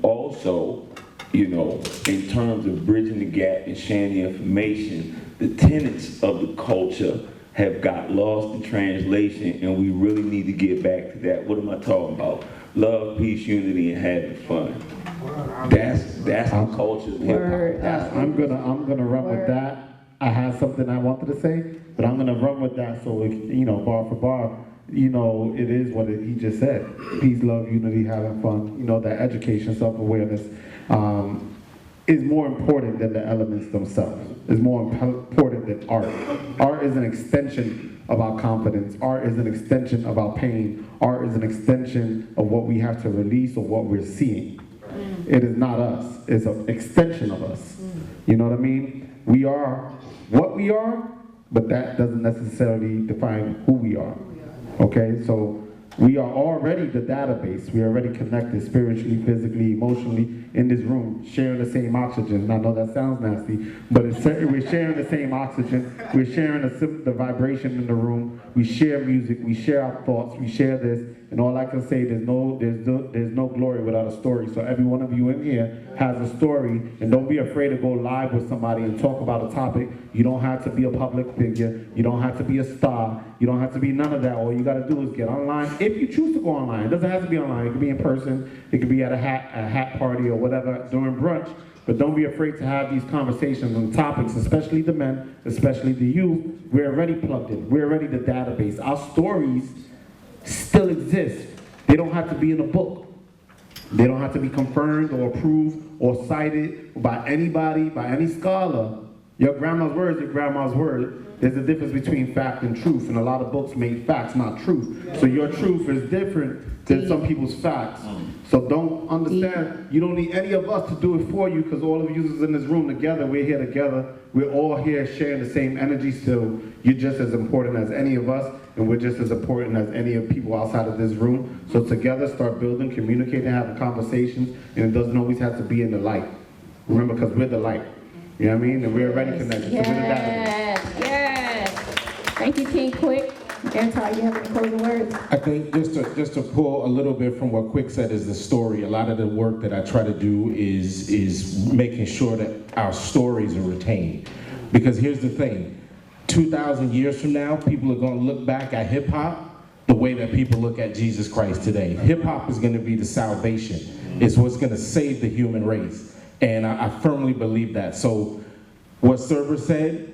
also, you know, in terms of bridging the gap and sharing the information, the tenets of the culture have got lost in translation, and we really need to get back to that. What am I talking about? Love, peace, unity, and having fun. That's the culture of hip hop. I'm gonna run with that. I had something I wanted to say, but I'm gonna run with that. So you know, bar for bar, you know, it is what he just said. Peace, love, unity, having fun. You know, that education, self-awareness is more important than the elements themselves. Is more important than art. Art is an extension of our confidence. Art is an extension of our pain. Art is an extension of what we have to release or what we're seeing. It is not us. It's an extension of us. You know what I mean? We are what we are, but that doesn't necessarily define who we are. Okay, so we are already the database. We are already connected spiritually, physically, emotionally in this room, sharing the same oxygen. And I know that sounds nasty, but we're sharing the same oxygen. We're sharing the vibration in the room. We share music. We share our thoughts. We share this. And all I can say, there's no glory without a story. So every one of you in here has a story, and don't be afraid to go live with somebody and talk about a topic. You don't have to be a public figure. You don't have to be a star. You don't have to be none of that. All you got to do is get online. If you choose to go online, it doesn't have to be online. It could be in person. It could be at a hat party or whatever during brunch. But don't be afraid to have these conversations on topics, especially the men, especially the youth. We're already plugged in. We're already the database. Our stories still exist. They don't have to be in a book. They don't have to be confirmed or approved or cited by anybody, by any scholar. Your grandma's word is your grandma's word. There's a difference between fact and truth, and a lot of books make facts, not truth. So your truth is different than some people's facts. So don't understand, you don't need any of us to do it for you, because all of you is in this room together, we're here together, we're all here sharing the same energy, so you're just as important as any of us, and we're just as important as any of people outside of this room. So together, start building, communicating, having conversations, and it doesn't always have to be in the light. Remember, because we're the light. You know what I mean? And we're already connected. So we're the database. Yes. Thank you, King Quic. Antar, you have any closing words? I think just to pull a little bit from what Quic said is the story. A lot of the work that I try to do is making sure that our stories are retained. Because here's the thing, 2,000 years from now, people are going to look back at hip hop the way that people look at Jesus Christ today. Hip hop is going to be the salvation. It's what's going to save the human race. And I firmly believe that. So what Server said,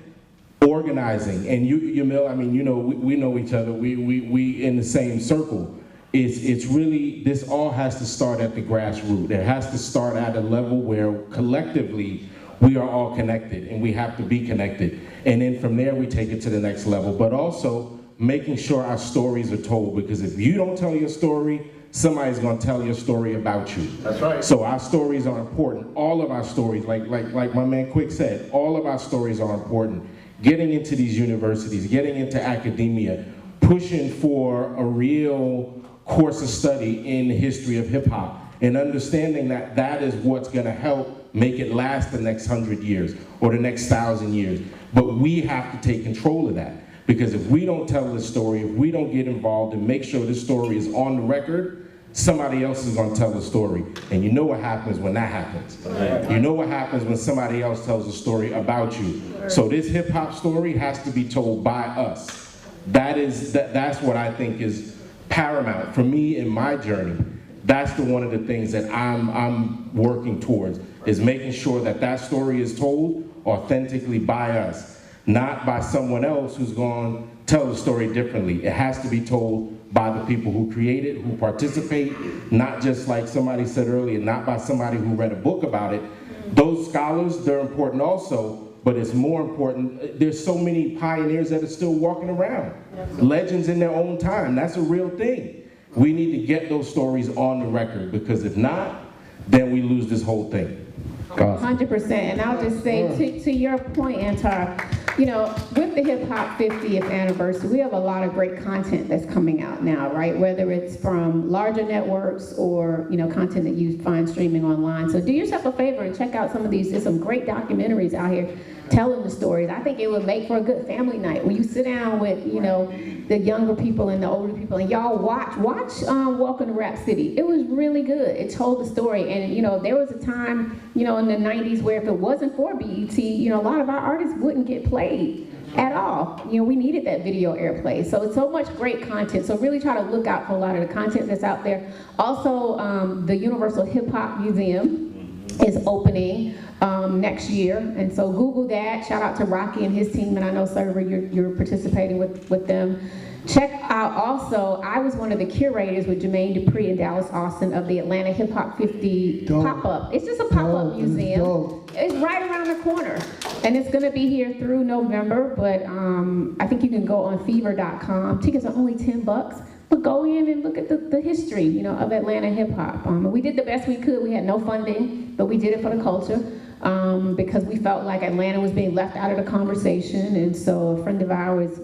organizing, and you Mill, I mean, you know, we know each other, we in the same circle. It's really, this all has to start at the grassroots. It has to start at a level where collectively we are all connected, and we have to be connected. And then from there we take it to the next level, but also making sure our stories are told, because if you don't tell your story, somebody's gonna tell your story about you. That's right. So our stories are important. All of our stories, like my man Quic said, all of our stories are important. Getting into these universities, getting into academia, pushing for a real course of study in the history of hip hop, and understanding that that is what's gonna help make it last the next 100 years or the next 1,000 years. But we have to take control of that, because if we don't tell this story, if we don't get involved and make sure this story is on the record, somebody else is gonna tell the story. And you know what happens when that happens. You know what happens when somebody else tells a story about you. So this hip hop story has to be told by us. That's what I think is paramount for me in my journey. That's one of the things that I'm working towards, is making sure that that story is told authentically by us, not by someone else who's going to tell the story differently. It has to be told by the people who create it, who participate, not just like somebody said earlier, not by somebody who read a book about it. Those scholars, they're important also, but it's more important, there's so many pioneers that are still walking around. Legends in their own time, that's a real thing. We need to get those stories on the record, because if not, then we lose this whole thing. 100%, and I'll just say to your point, Antar, you know, with the Hip Hop 50th anniversary, we have a lot of great content that's coming out now, right? Whether it's from larger networks or, you know, content that you find streaming online. So do yourself a favor and check out some of these. There's some great documentaries out here telling the stories. I think it would make for a good family night when you sit down with, you know, the younger people and the older people, and y'all watch Welcome to Rap City. It was really good. It told the story, and you know, there was a time, you know, in the 90s where if it wasn't for BET, you know, a lot of our artists wouldn't get played at all. You know, we needed that video airplay. So it's so much great content. So really try to look out for a lot of the content that's out there. Also, the Universal Hip Hop Museum is opening next year, and so Google that. Shout out to Rocky and his team, and I know Server, you're participating with them. Check out also, I was one of the curators with Jermaine Dupri and Dallas Austin of the Atlanta Hip Hop 50 pop-up. It's just a pop-up museum. It's right around the corner, and it's gonna be here through November, but I think you can go on fever.com. Tickets are only $10. But go in and look at the history, you know, of Atlanta hip hop. We did the best we could. We had no funding, but we did it for the culture because we felt like Atlanta was being left out of the conversation. And so a friend of ours,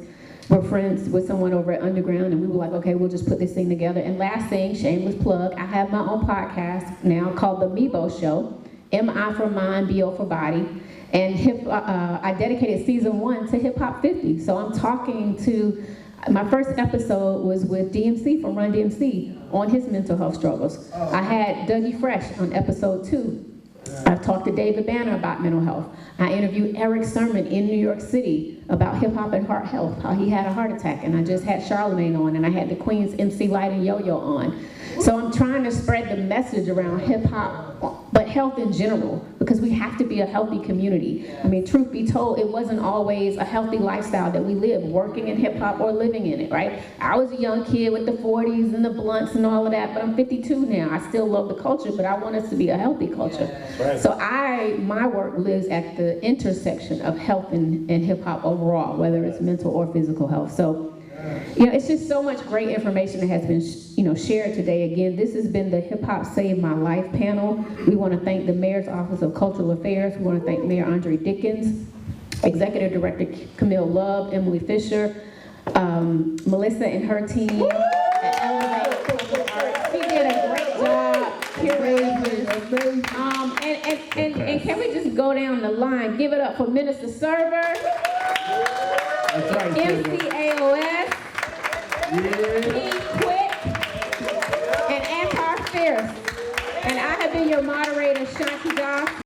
we're friends with someone over at Underground, and we were like, okay, we'll just put this thing together. And last thing, shameless plug, I have my own podcast now called The Mebo Show, M-I for mind, B-O for body. And I dedicated season 1 to Hip Hop 50. So I'm talking to, my first episode was with DMC from Run DMC on his mental health struggles. I had Dougie Fresh on episode 2. I've talked to David Banner about mental health. I interviewed Eric Sermon in New York City about hip hop and heart health, how he had a heart attack. And I just had Charlemagne on, and I had the Queens MC Light and Yo-Yo on. So I'm trying to spread the message around hip hop, but health in general, because we have to be a healthy community. I mean, truth be told, it wasn't always a healthy lifestyle that we lived, working in hip hop or living in it, right? I was a young kid with the 40s and the blunts and all of that, but I'm 52 now. I still love the culture, but I want us to be a healthy culture. Right. So my work lives at the intersection of health and hip hop overall, whether it's mental or physical health. So You know, it's just so much great information that has been, shared today. Again, this has been the Hip Hop Saved My Life panel. We want to thank the Mayor's Office of Cultural Affairs. We want to thank Mayor Andre Dickens, Executive Director Camille Love, Emily Fisher, Melissa and her team at Elevate Cultural Arts. She did a great job curating. And can we just go down the line? Give it up for Minister Server, MC A.O.S, King Quic, and Antar Fierce. And I have been your moderator, Shanti.